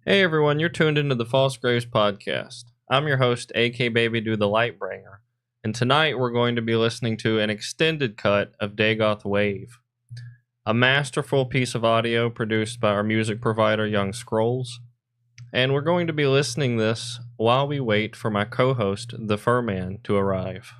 Hey everyone, you're tuned into the False Graves podcast. I'm your host, AK Baby Do the Lightbringer, and tonight we're going to be listening to an extended cut of Dagoth Wave, a masterful piece of audio produced by our music provider, Young Scrolls, and we're going to be listening this while we wait for my co-host, the Furman, to arrive.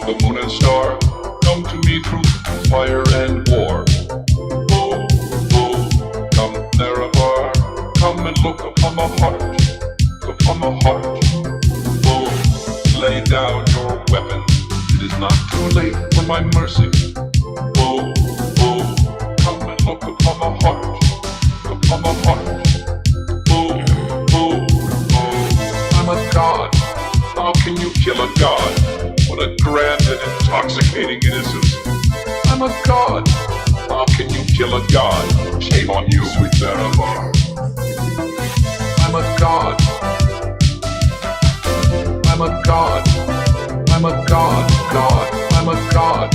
The moon and star come to me through fire and war. Oh, oh, come nearer, come and look upon my heart, upon my heart. Oh, lay down your weapon, it is not too late for my mercy. Oh, oh, come and look upon my heart, upon my heart. Oh, oh, oh, I'm a god, how can you kill a god? What a grand and intoxicating innocence. I'm a god. How can you kill a god? Shame on you, sweet Barabar. I'm a god. I'm a god. I'm a god. God. I'm a god.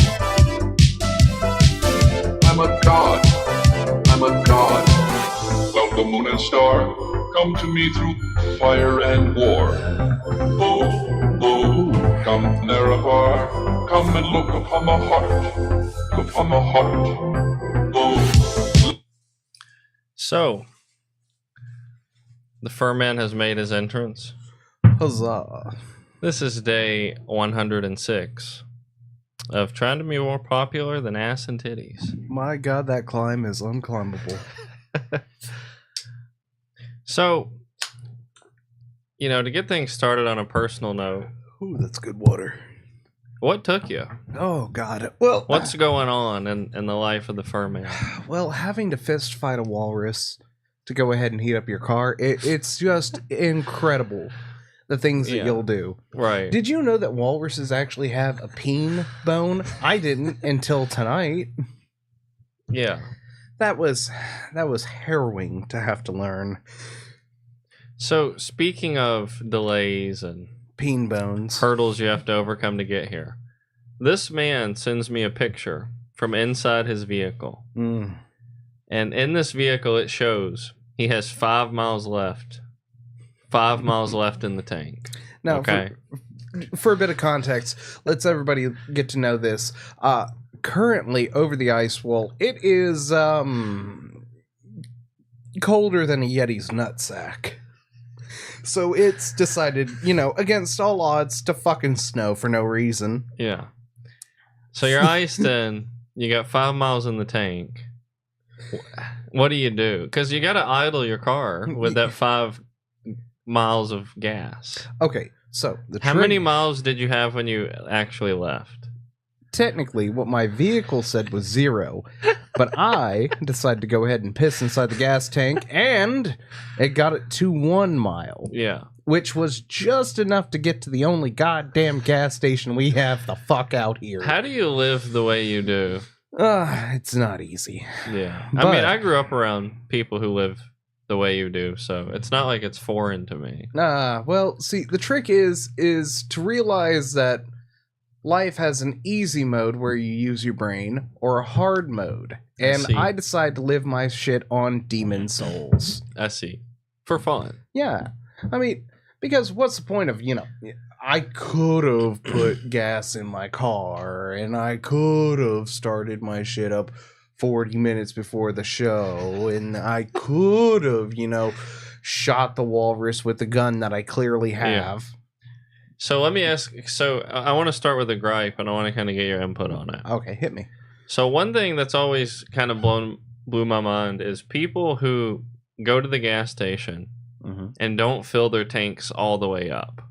I'm a god. I'm a god. Well, the moon and star come to me through fire and war. Oh, oh, come nearer, come and look upon my heart, upon my heart. Oh. So, the Furman has made his entrance. Huzzah. This is day 106 of trying to be more popular than ass and titties. My god, that climb is unclimbable. So, to get things started on a personal note, Ooh, that's good water. what took you? Oh god. Well, What's going on in the life of the Furman? well, having to fist fight a walrus to go ahead and heat up your car, it's just incredible the things that you'll do. Right. Did you know that walruses actually have a peen bone? I didn't until tonight. Yeah. That was harrowing to have to learn. So, speaking of delays and Peen bones. hurdles you have to overcome to get here, this man sends me a picture from inside his vehicle. Mm. And in this vehicle, it shows he has 5 miles left. 5 miles left in the tank. Now, Okay. for a bit of context, let's everybody get to know this. Currently, over the ice wall, it is colder than a Yeti's nutsack. So it's decided, against all odds, to fucking snow for no reason. Yeah. So you're iced in. You got 5 miles in the tank. What do you do? Because you got to idle your car with that 5 miles of gas. Okay, so How many miles did you have when you actually left? Technically, what my vehicle said was 0, but I decided to go ahead and piss inside the gas tank, and it got it to 1 mile. Yeah. Which was just enough to get to the only goddamn gas station we have the fuck out here. How do you live the way you do? It's not easy. Yeah. But- I mean, I grew up around people who live the way you do, so it's not like it's foreign to me. Well, see, the trick is to realize that life has an easy mode where you use your brain, or a hard mode. And see. I decided to live my shit on Demon Souls. I see. For fun. Yeah. I mean, because what's the point of, I could have put gas in my car, and I could have started my shit up 40 minutes before the show, and I could have, shot the walrus with the gun that I clearly have. So let me ask, I want to start with a gripe, and I want to kind of get your input on it. Okay, hit me. So one thing that's always kind of blew my mind is people who go to the gas station and don't fill their tanks all the way up.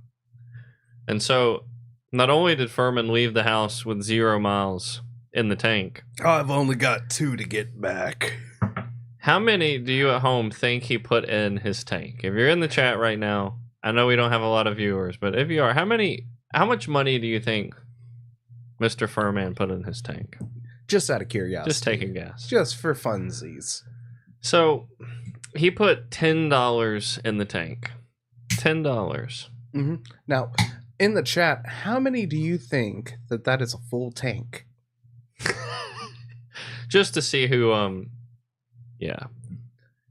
And so not only did Furman leave the house with 0 miles in the tank, I've only got 2 to get back. how many do you at home think he put in his tank? If you're in the chat right now, I know we don't have a lot of viewers, but if you are, how much money do you think Mr. Furman put in his tank? Just out of curiosity. Just take a guess. Just for funsies. So he put $10 in the tank. $10. Mm-hmm. Now, in the chat, how many do you think that is a full tank? Just to see who,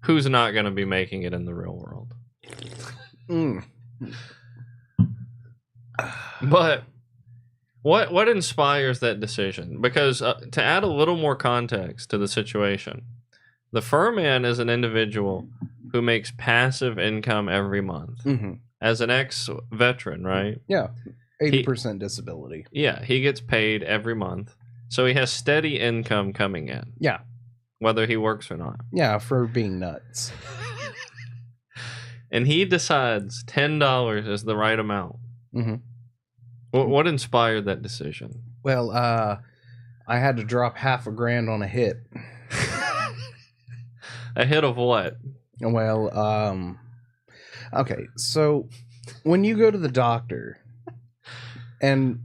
who's not going to be making it in the real world. But what inspires that decision? Because to add a little more context to the situation, the Furman is an individual who makes passive income every month. Mm-hmm. As an ex-veteran, right? Yeah, 80% disability. Yeah, he gets paid every month. So he has steady income coming in. Yeah. Whether he works or not. Yeah, for being nuts. And he decides $10 is the right amount. Mm-hmm. What inspired that decision? Well, I had to drop $500,000 on a hit. A hit of what? Well, okay, so when you go to the doctor and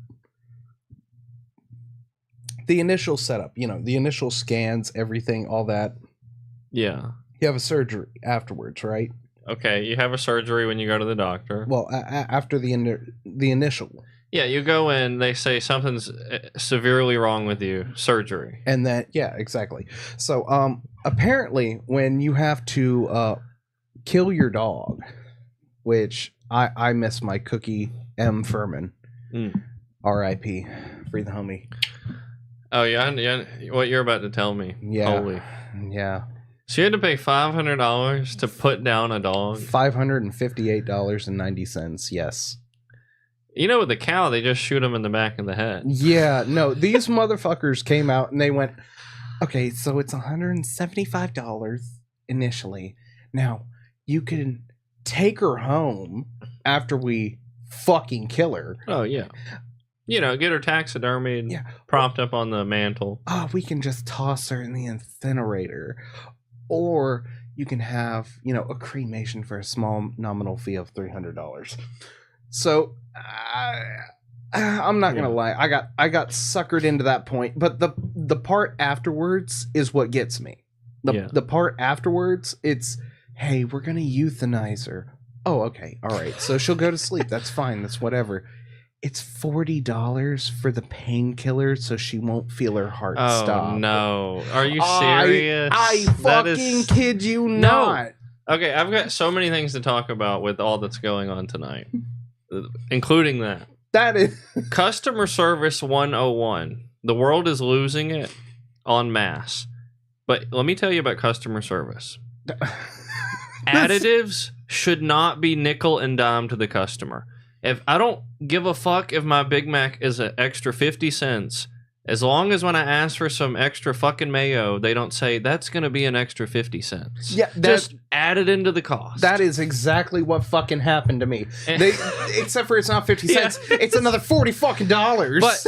the initial setup, the initial scans, everything, all that. Yeah. You have a surgery afterwards, right? Okay, you have a surgery when you go to the doctor. Well, after the initial. Yeah, you go in, they say something's severely wrong with you, surgery. And then, yeah, exactly. So, apparently, when you have to kill your dog, which I miss my Cookie M. Furman, R.I.P., free the homie. Oh, yeah, what you're about to tell me. Yeah. Holy. Yeah. So you had to pay $500 to put down a dog? $558.90, yes. You know, with the cow, they just shoot him in the back of the head. Yeah, no, these motherfuckers came out and they went, okay, so it's $175 initially. Now, you can take her home after we fucking kill her. Oh, yeah. Get her taxidermied, propped up on the mantle. Oh, we can just toss her in the incinerator. Or you can have, a cremation for a small nominal fee of $300. So, I'm not gonna lie, I got suckered into that point. But the part afterwards is what gets me. The part afterwards, it's, hey, we're gonna euthanize her. Oh, okay, all right. So she'll go to sleep. That's fine. That's whatever. It's $40 for the painkiller, so she won't feel her heart stop. Oh no! Are you serious? I fucking kid you not. Okay, I've got so many things to talk about with all that's going on tonight, including that. That is Customer Service 101. The world is losing it en masse. But let me tell you about customer service. Additives should not be nickel and dime to the customer. If I don't give a fuck if my Big Mac is an extra 50 cents, as long as when I ask for some extra fucking mayo, they don't say that's going to be an extra 50 cents. Yeah, just add it into the cost. That is exactly what fucking happened to me. Except for it's not 50 cents, it's another $40 fucking dollars. But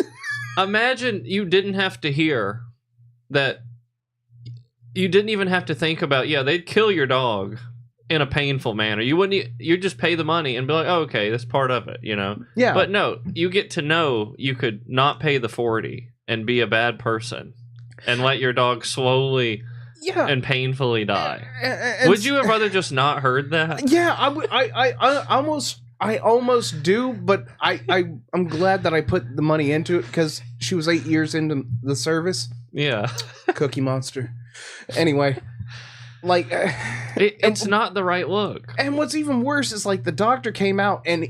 imagine you didn't have to hear that. You didn't even have to think about, they'd kill your dog in a painful manner. You just pay the money and be like, oh, okay, that's part of it, Yeah. But no, you get to know you could not pay the 40 and be a bad person and let your dog slowly and painfully die. Would you have rather just not heard that? Yeah, I almost do, but I'm glad that I put the money into it because she was 8 years into the service. Yeah. Cookie Monster. Anyway, like it's not the right look. And what's even worse is like the doctor came out and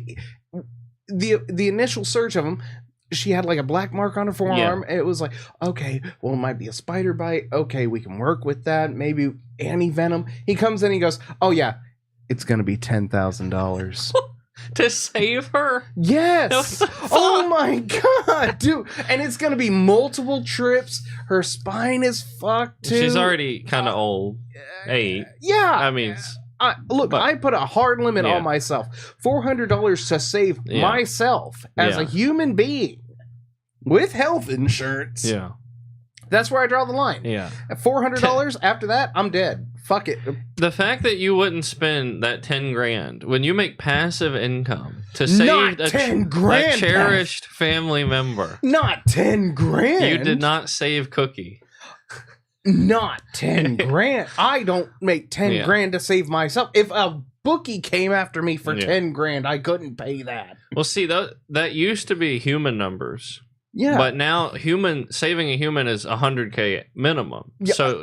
the initial search of him, she had like a black mark on her forearm. Yeah. It was like, okay, well, it might be a spider bite. Okay, we can work with that. Maybe anti-venom. He comes in, he goes, oh yeah, it's gonna be $10,000. To save her? Yes. Oh my god, dude! And it's gonna be multiple trips. Her spine is fucked too. She's already kind of old. 8. Yeah. I mean, I put a hard limit on myself. $400 to save myself as a human being with health insurance. Yeah. That's where I draw the line. Yeah. At $400 after that, I'm dead. fuck it. The fact that you wouldn't spend that 10 grand when you make passive income to save a 10 grand, a cherished family member. Not 10 grand. You did not save Cookie. Not 10 grand. I don't make 10 grand to save myself. If a bookie came after me for 10 grand, I couldn't pay that. Well, see, that used to be human numbers. Yeah. But now saving a human is 100K minimum. Yeah. So,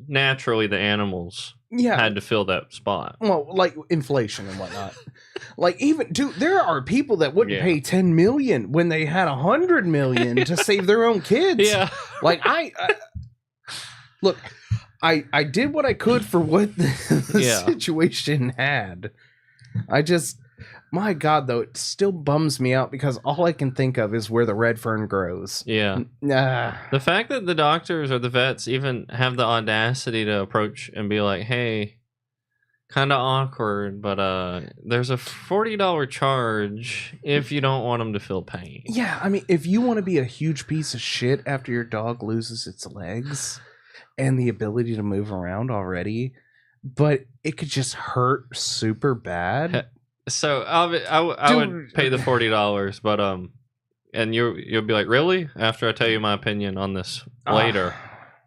naturally the animals had to fill that spot. Well, like inflation and whatnot. Like, even, dude, there are people that wouldn't pay 10 million when they had 100 million to save their own kids. Yeah. Like, look, I did what I could for what the situation had. My God, though, it still bums me out because all I can think of is where the red fern grows. Yeah. The fact that the doctors or the vets even have the audacity to approach and be like, hey, kind of awkward, but there's a $40 charge if you don't want them to feel pain. Yeah, I mean, if you want to be a huge piece of shit after your dog loses its legs and the ability to move around already, but it could just hurt super bad. So I would pay the $40, but and you'll be like, really? After I tell you my opinion on this later.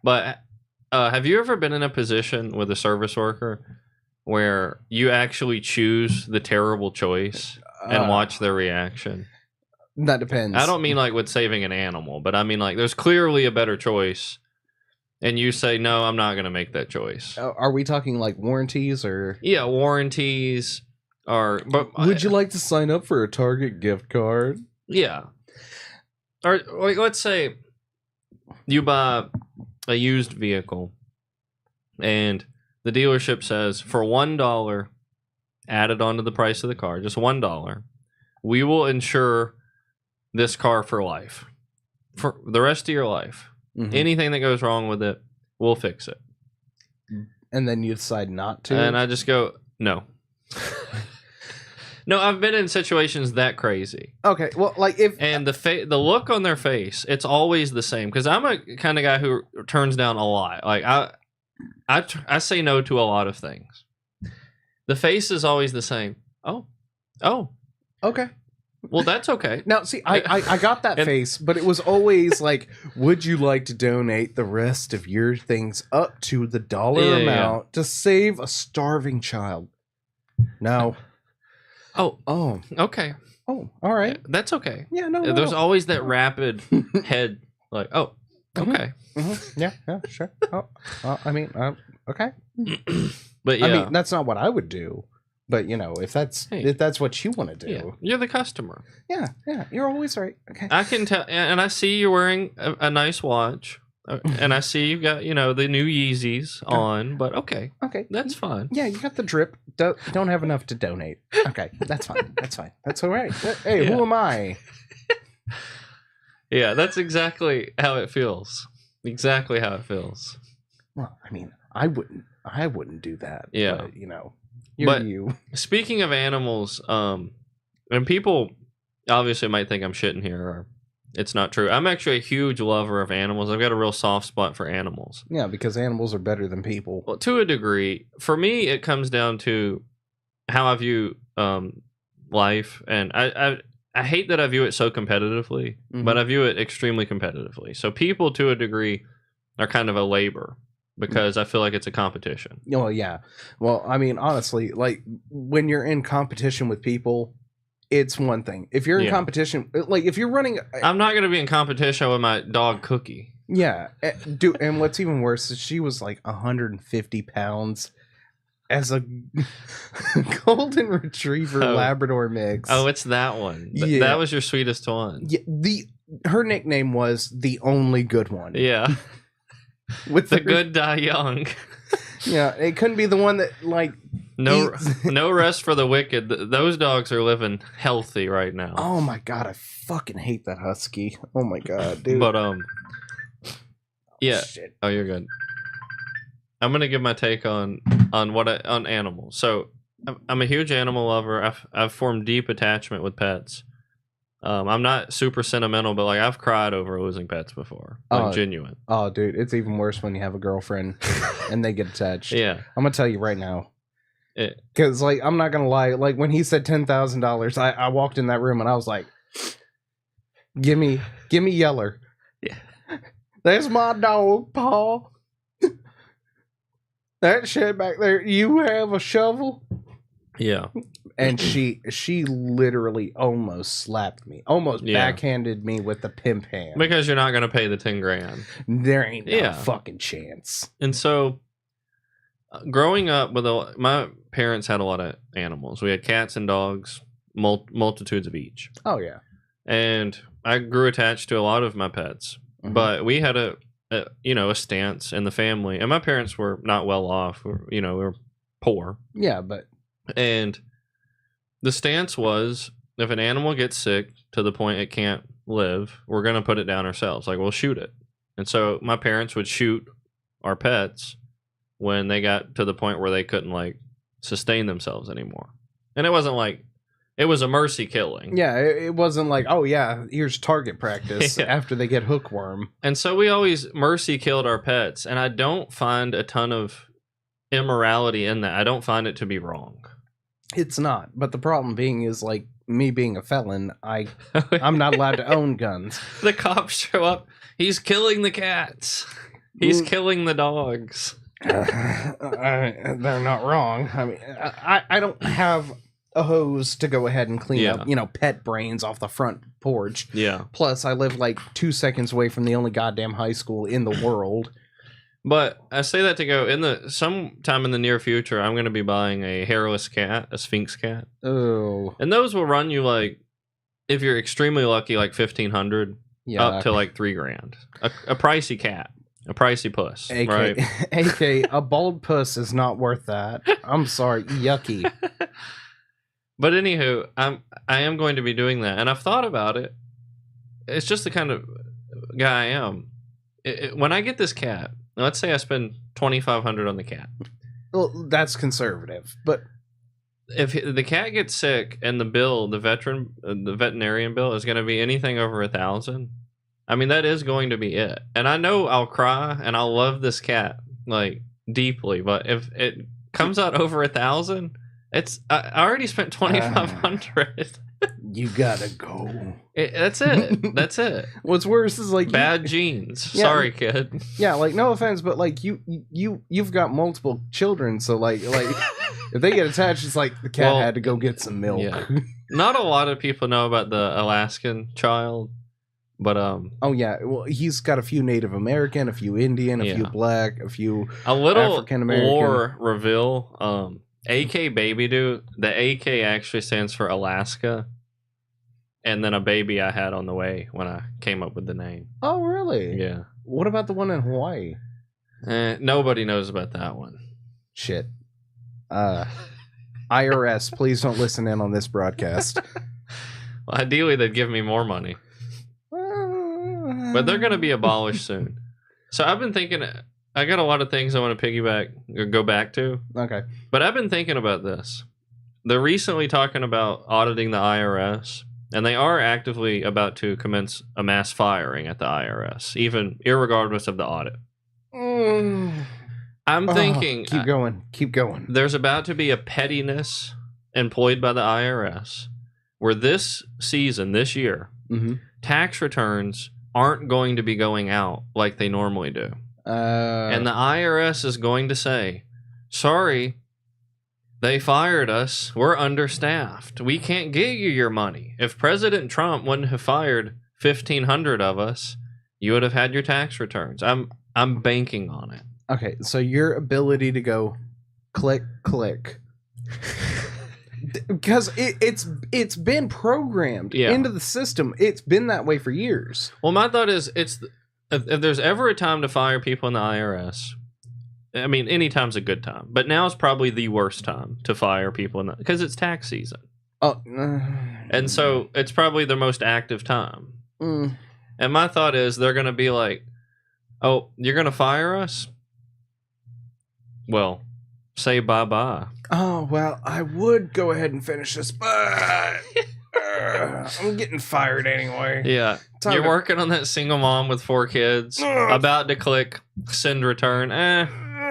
But have you ever been in a position with a service worker where you actually choose the terrible choice and watch their reaction? That depends. I don't mean like with saving an animal, but I mean like there's clearly a better choice, and you say, no, I'm not going to make that choice. Are we talking like warranties or? Yeah, warranties. But would you like to sign up for a Target gift card? Yeah. Or like, let's say you buy a used vehicle and the dealership says for $1 added onto the price of the car, just $1, we will insure this car for life, for the rest of your life. Mm-hmm. Anything that goes wrong with it, we'll fix it. And then you decide not to? And I just go, no. No, I've been in situations that crazy. Okay, well, like if and the look on their face, it's always the same. Because I'm a kind of guy who turns down a lot. Like I say no to a lot of things. The face is always the same. Oh, okay. Well, that's okay. Now, see, I got that face, but it was always like, would you like to donate the rest of your things up to the dollar amount to save a starving child? No. Oh, okay. Oh, all right. That's okay. Yeah, no. There's always that rapid head, like, oh, okay. Mm-hmm. Yeah, sure. I mean, okay. But yeah, I mean, that's not what I would do. But if that's what you want to do, you're the customer. Yeah, you're always right. Okay. I can tell, and I see you're wearing a nice watch. And I see you've got, the new Yeezys on, but okay, that's fine. Yeah, you got the drip. Don't have enough to donate. Okay, that's fine. That's all right. Hey, who am I? Yeah, that's exactly how it feels. Exactly how it feels. Well, I mean, I wouldn't do that. Yeah, but, you. Speaking of animals, and people obviously might think I'm shitting here, or it's not true. I'm actually a huge lover of animals. I've got a real soft spot for animals. Yeah, because animals are better than people. Well, to a degree. For me, it comes down to how I view life. And I hate that I view it so competitively, but I view it extremely competitively. So people, to a degree, are kind of a labor because I feel like it's a competition. Oh, yeah. Well, I mean, honestly, like when you're in competition with people, it's one thing. If you're in competition, like if you're running, I'm not going to be in competition with my dog Cookie. Yeah, dude. And what's even worse is she was like 150 pounds as a golden retriever Labrador mix. Oh, it's that one. That was your sweetest one. Yeah, her nickname was the only good one. Yeah, with the good die young. Yeah, it couldn't be the one that like no rest for the wicked. Those dogs are living healthy right now. Oh my God, I fucking hate that husky. Oh my God, dude. But yeah. Shit. Oh, you're good. I'm gonna give my take on animals. So I'm a huge animal lover. I've formed deep attachment with pets, I'm not super sentimental, but like I've cried over losing pets before, like genuine. Oh, dude, it's even worse when you have a girlfriend and they get attached. Yeah, I'm gonna tell you right now, because like I'm not gonna lie. Like when he said $10,000, I walked in that room and I was like, "Give me Yeller." Yeah, there's my dog, Paul. That shit back there. You have a shovel? Yeah. And she literally almost slapped me, almost backhanded me with the pimp hand. Because you're not going to pay the 10 grand. There ain't no fucking chance. And so, growing up with my parents had a lot of animals. We had cats and dogs, multitudes of each. Oh yeah. And I grew attached to a lot of my pets, but we had a stance in the family, and my parents were not well off. We were poor. Yeah, and the stance was, if an animal gets sick to the point it can't live, we're going to put it down ourselves. Like, we'll shoot it. And so my parents would shoot our pets when they got to the point where they couldn't, like, sustain themselves anymore. And it wasn't like, it was a mercy killing. Yeah, it wasn't like, oh yeah, here's target practice after they get hookworm. And so we always mercy killed our pets. And I don't find a ton of immorality in that. I don't find it to be wrong. It's not, but the problem being is, like, me being a felon, I'm not allowed to own guns. The cops show up. He's killing the cats. He's killing the dogs. They're not wrong. I mean, I don't have a hose to go ahead and clean up, pet brains off the front porch. Yeah. Plus, I live like 2 seconds away from the only goddamn high school in the world. But I say that to go sometime in the near future, I'm going to be buying a hairless cat, a Sphinx cat. Oh. And those will run you, like, if you're extremely lucky, like $1,500 up to like $3,000. A pricey cat, a pricey puss, right? AK, a bald puss is not worth that. I'm sorry, yucky. But anywho, I am going to be doing that, and I've thought about it. It's just the kind of guy I am. When I get this cat, let's say I spend $2,500 on the cat. Well, that's conservative, but if the cat gets sick and the veterinarian bill is going to be anything over $1,000, I mean, that is going to be it. And I know I'll cry and I'll love this cat like deeply, but if it comes out over $1,000, I already spent $2,500. You gotta go. That's it. That's it. What's worse is like bad genes. Yeah, sorry, kid. Yeah, like no offense, but like you've got multiple children, so like if they get attached, it's like the cat had to go get some milk. Yeah. Not a lot of people know about the Alaskan child, but oh yeah, well he's got a few Native American, a few Indian, a few black, a few African American. Lore reveal. AK baby dude. The AK actually stands for Alaska, and then a baby I had on the way when I came up with the name. Oh really? Yeah. What about the one in Hawaii? Nobody knows about that one. Shit. IRS, please don't listen in on this broadcast. Well, ideally, they'd give me more money, but they're going to be abolished soon. So I've been thinking. I got a lot of things I want to piggyback or go back to. Okay. But I've been thinking about this. They're recently talking about auditing the IRS, and they are actively about to commence a mass firing at the IRS, even irregardless of the audit. I'm thinking... Keep going. There's about to be a pettiness employed by the IRS where this year, tax returns aren't going to be going out like they normally do. And the IRS is going to say, sorry, they fired us. We're understaffed. We can't get you your money. If President Trump wouldn't have fired 1,500 of us, you would have had your tax returns. I'm banking on it. Okay, so your ability to go click, because it's been programmed into the system. It's been that way for years. Well, my thought is if there's ever a time to fire people in the IRS, I mean, any time's a good time, but now is probably the worst time to fire people because it's tax season. Oh, and so it's probably the most active time. And my thought is they're going to be like, "Oh, you're going to fire us? Well, say bye-bye." Oh, well, I would go ahead and finish this, but I'm getting fired anyway. Yeah. You're working on that single mom with 4 kids, about to click send return.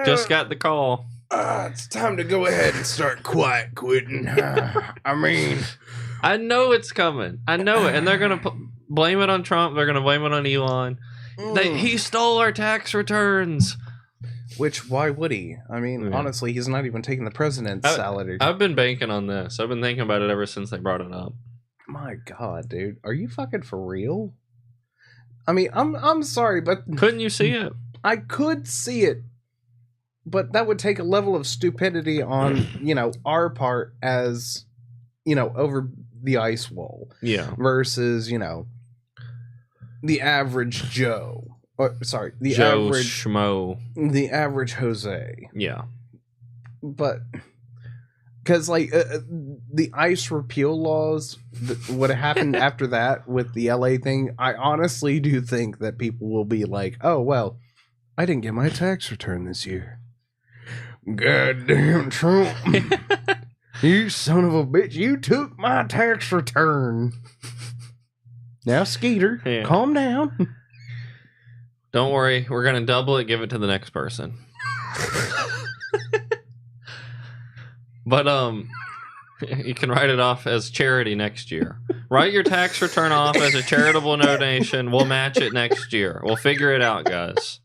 Just got the call. It's time to go ahead and start quiet quitting. I mean, I know it's coming. I know it. And they're going to blame it on Trump. They're going to blame it on Elon. He stole our tax returns. Which, why would he? I mean, honestly, he's not even taking the president's salary. I've been banking on this. I've been thinking about it ever since they brought it up. My God, dude. Are you fucking for real? I mean, I'm sorry, but... Couldn't you see it? I could see it. But that would take a level of stupidity on, our part as, over the ice wall. Yeah. Versus, the average Joe. Sorry, the Joe average Schmo. The average Jose. Yeah. But because the ICE repeal laws, what happened after that with the LA thing, I honestly do think that people will be like, oh, well, I didn't get my tax return this year. Goddamn Trump. You son of a bitch, you took my tax return. Now, Skeeter, calm down. Don't worry, we're going to double it, give it to the next person. But you can write it off as charity next year. Write your tax return off as a charitable donation. We'll match it next year. We'll figure it out, guys.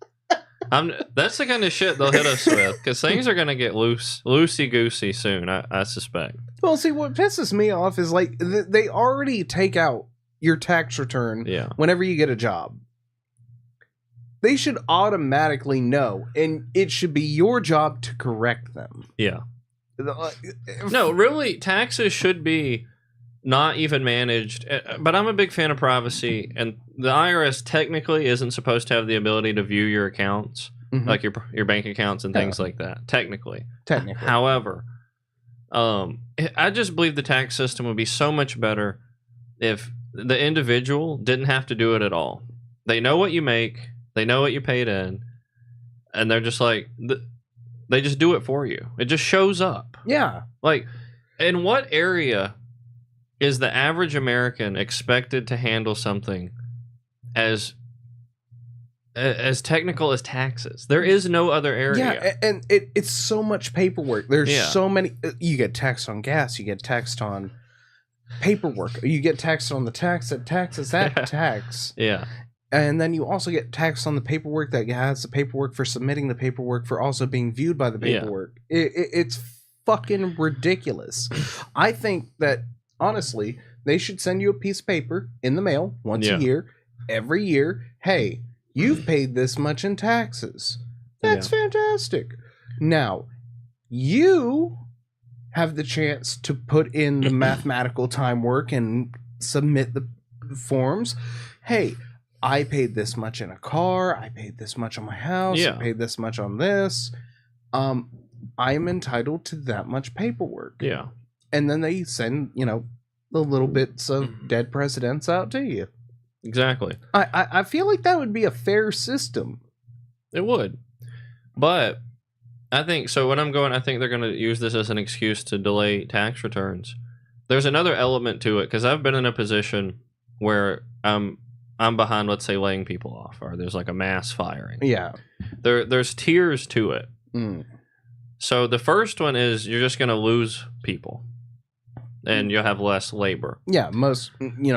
That's the kind of shit they'll hit us with, because things are going to get loosey-goosey soon, I suspect. Well, see, what pisses me off is, they already take out your tax return whenever you get a job. They should automatically know, and it should be your job to correct them. Yeah. No, really, taxes should be not even managed. But I'm a big fan of privacy, and the IRS technically isn't supposed to have the ability to view your accounts, like your bank accounts and things like that. Technically. However, I just believe the tax system would be so much better if the individual didn't have to do it at all. They know what you make. They know what you paid in, and they're just like, they just do it for you. It just shows up. Yeah. Like, in what area is the average American expected to handle something as technical as taxes? There is no other area. Yeah, and it's so much paperwork. There's so many. You get taxed on gas. You get taxed on paperwork. You get taxed on the tax that taxes that tax. Yeah. And then you also get taxed on the paperwork that has the paperwork for submitting the paperwork for also being viewed by the paperwork. Yeah. It's fucking ridiculous. I think that, honestly, they should send you a piece of paper in the mail once a year, every year. Hey, you've paid this much in taxes. That's fantastic. Now, you have the chance to put in the mathematical time work and submit the forms. Hey, I paid this much in a car. I paid this much on my house. I paid this much on this. I am entitled to that much paperwork. Yeah. And then they send, the little bits of dead presidents out to you. Exactly. I feel like that would be a fair system. It would. But I think, so when I'm going, I think they're going to use this as an excuse to delay tax returns. There's another element to it, because I've been in a position where I'm behind, let's say, laying people off, or there's like a mass firing. Yeah. There's tiers to it. So the first one is you're just going to lose people, and you'll have less labor. Yeah, most,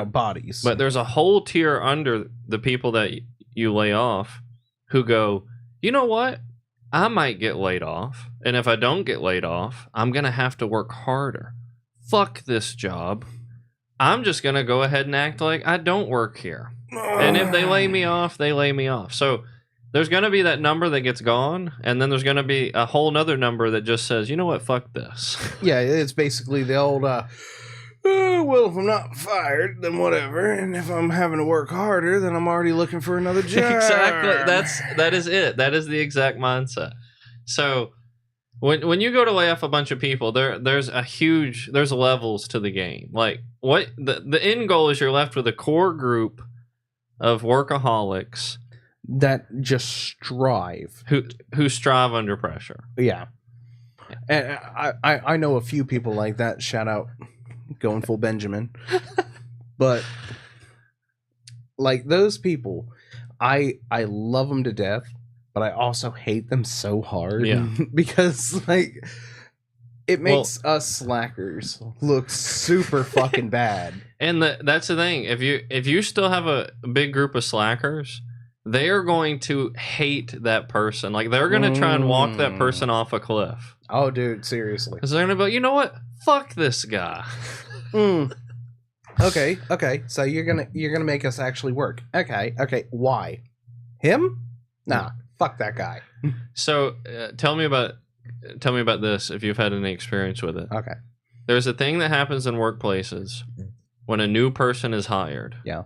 bodies. But there's a whole tier under the people that you lay off who go, you know what? I might get laid off, and if I don't get laid off, I'm going to have to work harder. Fuck this job. I'm just going to go ahead and act like I don't work here. And if they lay me off, they lay me off. So there's going to be that number that gets gone, and then there's going to be a whole nother number that just says, you know what, fuck this. Yeah, it's basically the old, well, if I'm not fired, then whatever. And if I'm having to work harder, then I'm already looking for another job. Exactly. That is it. That is the exact mindset. So when you go to lay off a bunch of people, there's levels to the game. Like, what the end goal is, you're left with a core group of workaholics that just strive, who strive under pressure. Yeah. And I know a few people like that. Shout out, going full Benjamin. But like those people, I love them to death, but I also hate them so hard. Yeah. Because like it makes us slackers look super fucking bad. And that's the thing. If you still have a big group of slackers, they are going to hate that person. Like they're going to try and walk that person off a cliff. Oh, dude, seriously. Because they're going to be, you know what? Fuck this guy. Okay. So you're gonna make us actually work. Okay. Why? Him? Nah. Fuck that guy. So tell me about this if you've had any experience with it. Okay. There's a thing that happens in workplaces when a new person is hired. Yeah.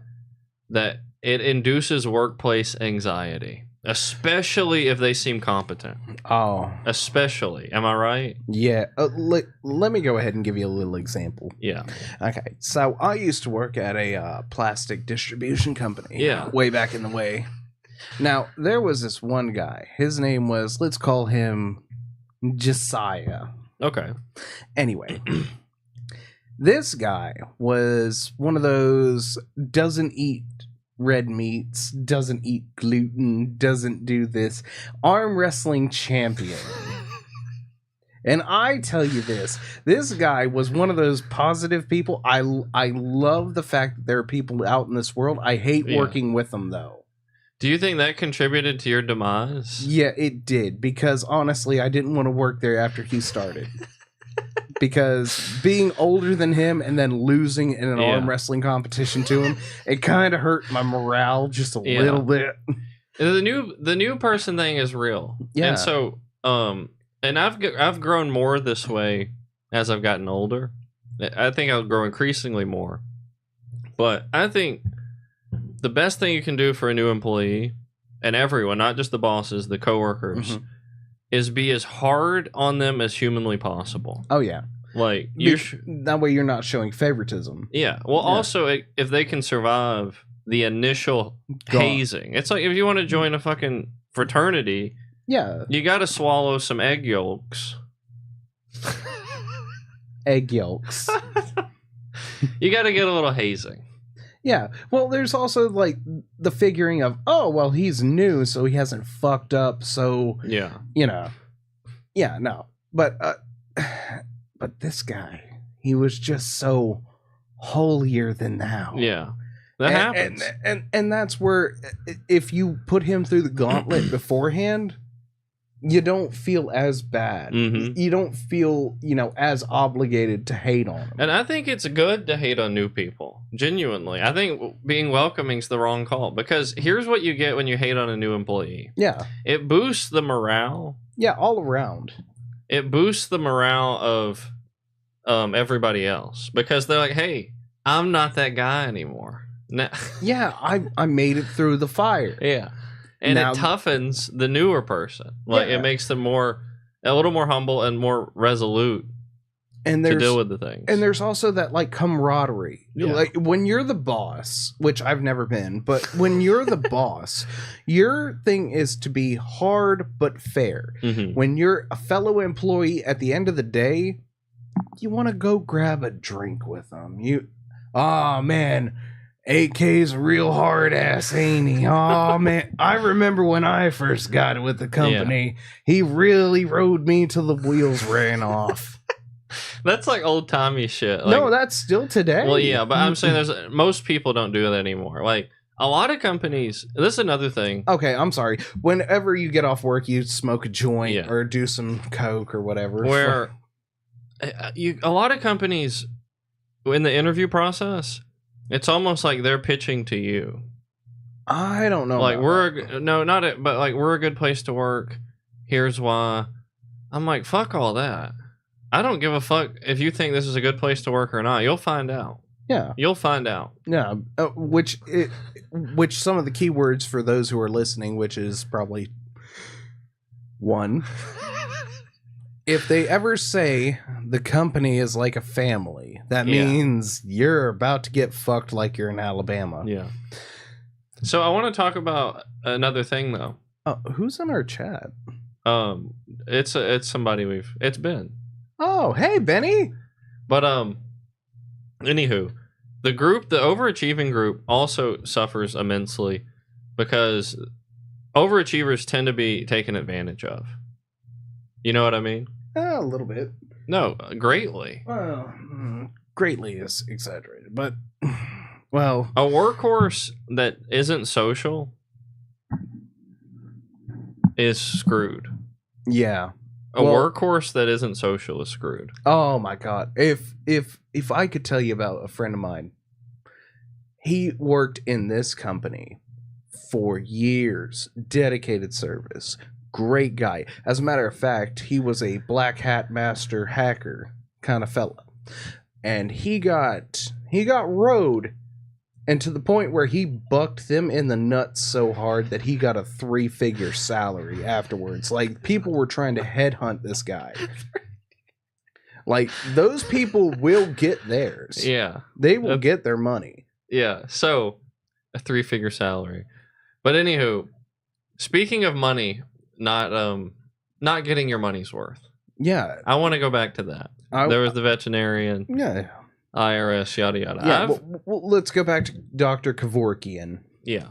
That it induces workplace anxiety, especially if they seem competent. Oh. Especially. Am I right? Yeah. Let me go ahead and give you a little example. Yeah. Okay. So I used to work at a plastic distribution company. Yeah. Way back in the way. Now, there was this one guy. His name was, let's call him Josiah. Okay. Anyway, this guy was one of those doesn't eat red meats, doesn't eat gluten, doesn't do this, arm wrestling champion. And I tell you this guy was one of those positive people. I love the fact that there are people out in this world. I hate working with them, though. Do you think that contributed to your demise? Yeah, it did. Because honestly, I didn't want to work there after he started. Because being older than him and then losing in an arm wrestling competition to him, it kind of hurt my morale just a little bit. The new person thing is real. Yeah. And so, and I've grown more this way as I've gotten older. I think I'll grow increasingly more. But I think the best thing you can do for a new employee, and everyone, not just the bosses, the coworkers, is be as hard on them as humanly possible. Oh yeah, like that way you're not showing favoritism. Yeah. Well, also if they can survive the initial hazing, it's like if you want to join a fucking fraternity, you got to swallow some egg yolks. Egg yolks. You got to get a little hazing. Yeah, well, there's also like the figuring of, oh, well, he's new, so he hasn't fucked up, so no. But this guy, he was just so holier than thou. Yeah, that happens, and that's where if you put him through the gauntlet beforehand, you don't feel as bad. You don't feel, as obligated to hate on them. And I think it's good to hate on new people. Genuinely. I think being welcoming is the wrong call. Because here's what you get when you hate on a new employee. Yeah. It boosts the morale. Yeah, all around. It boosts the morale of everybody else. Because they're like, hey, I'm not that guy anymore. Yeah, I made it through the fire. Yeah. And it toughens the newer person. Like it makes them a little more humble and more resolute to deal with the things. And there's also that like camaraderie. Yeah. Like when you're the boss, which I've never been, but when you're the boss, your thing is to be hard but fair. When you're a fellow employee, at the end of the day, you want to go grab a drink with them. Oh man, 8K's a real hard ass, ain't he? Oh man, I remember when I first got it with the company. He really rode me till the wheels ran off. That's like old timey shit. Like, no, that's still today. Well, yeah, but I'm saying most people don't do that anymore. Like a lot of companies. This is another thing. Okay, I'm sorry. Whenever you get off work, you smoke a joint or do some coke or whatever. Where a lot of companies in the interview process, it's almost like they're pitching to you. I don't know. Like but like we're a good place to work. Here's why. I'm like, fuck all that. I don't give a fuck if you think this is a good place to work or not. You'll find out. Yeah, you'll find out. Yeah, which some of the keywords for those who are listening, which is probably one. If they ever say the company is like a family, that means you're about to get fucked like you're in Alabama. Yeah. So I want to talk about another thing though. Who's in our chat? It's somebody it's Ben. Oh, hey Benny. But anywho, the overachieving group also suffers immensely because overachievers tend to be taken advantage of. You know what I mean? A little bit. No, greatly. Well, greatly is exaggerated, but well, a workhorse that isn't social is screwed. Yeah. A workhorse that isn't social is screwed. Oh my god. If I could tell you about a friend of mine, he worked in this company for years, dedicated service, great guy. As a matter of fact, he was a black hat master hacker kind of fella. And he got rode, and to the point where he bucked them in the nuts so hard that he got a 3-figure salary afterwards. Like, people were trying to headhunt this guy. Like, those people will get theirs. Yeah. They will get their money. Yeah. So, a 3-figure salary. But anywho, speaking of money, not getting your money's worth. Yeah. I want to go back to that. There was the veterinarian. Yeah. IRS, yada yada. Yeah, well, let's go back to Dr. Kevorkian. Yeah.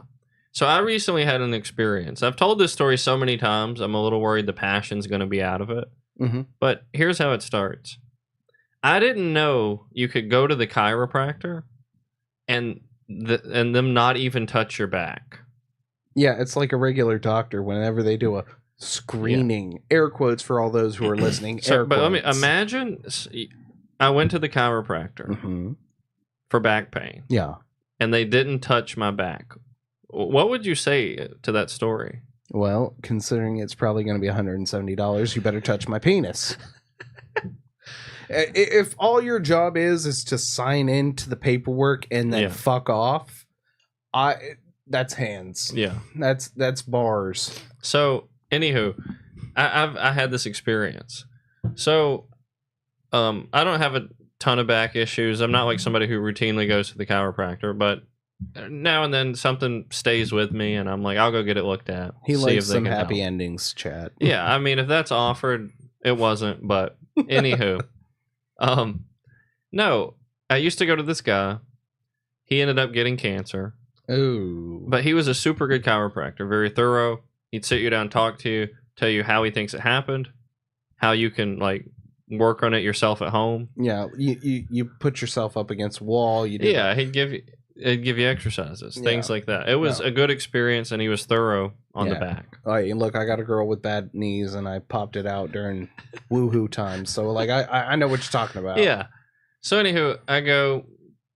So I recently had an experience. I've told this story so many times, I'm a little worried the passion's going to be out of it. Mm-hmm. But here's how it starts. I didn't know you could go to the chiropractor and them not even touch your back. Yeah, it's like a regular doctor whenever they do a screening. Yeah. Air quotes for all those who are listening. But let me imagine... I went to the chiropractor for back pain. Yeah. And they didn't touch my back. What would you say to that story? Well, considering it's probably going to be $170, you better touch my penis. If all your job is to sign into the paperwork and then fuck off, that's hands. Yeah. That's bars. So, anywho, I had this experience. So, I don't have a ton of back issues. I'm not like somebody who routinely goes to the chiropractor, but now and then something stays with me, and I'm like, I'll go get it looked at. He likes some happy endings, chat. Yeah, I mean, if that's offered, it wasn't, but anywho. No, I used to go to this guy. He ended up getting cancer. Ooh. But he was a super good chiropractor, very thorough. He'd sit you down, talk to you, tell you how he thinks it happened, how you can, like, work on it yourself at home. Yeah, you put yourself up against a wall. He'd give you exercises, things like that. It was a good experience, and he was thorough on the back. All right, and look, I got a girl with bad knees, and I popped it out during woohoo time. So, like, I know what you're talking about. Yeah. So, anywho, I go,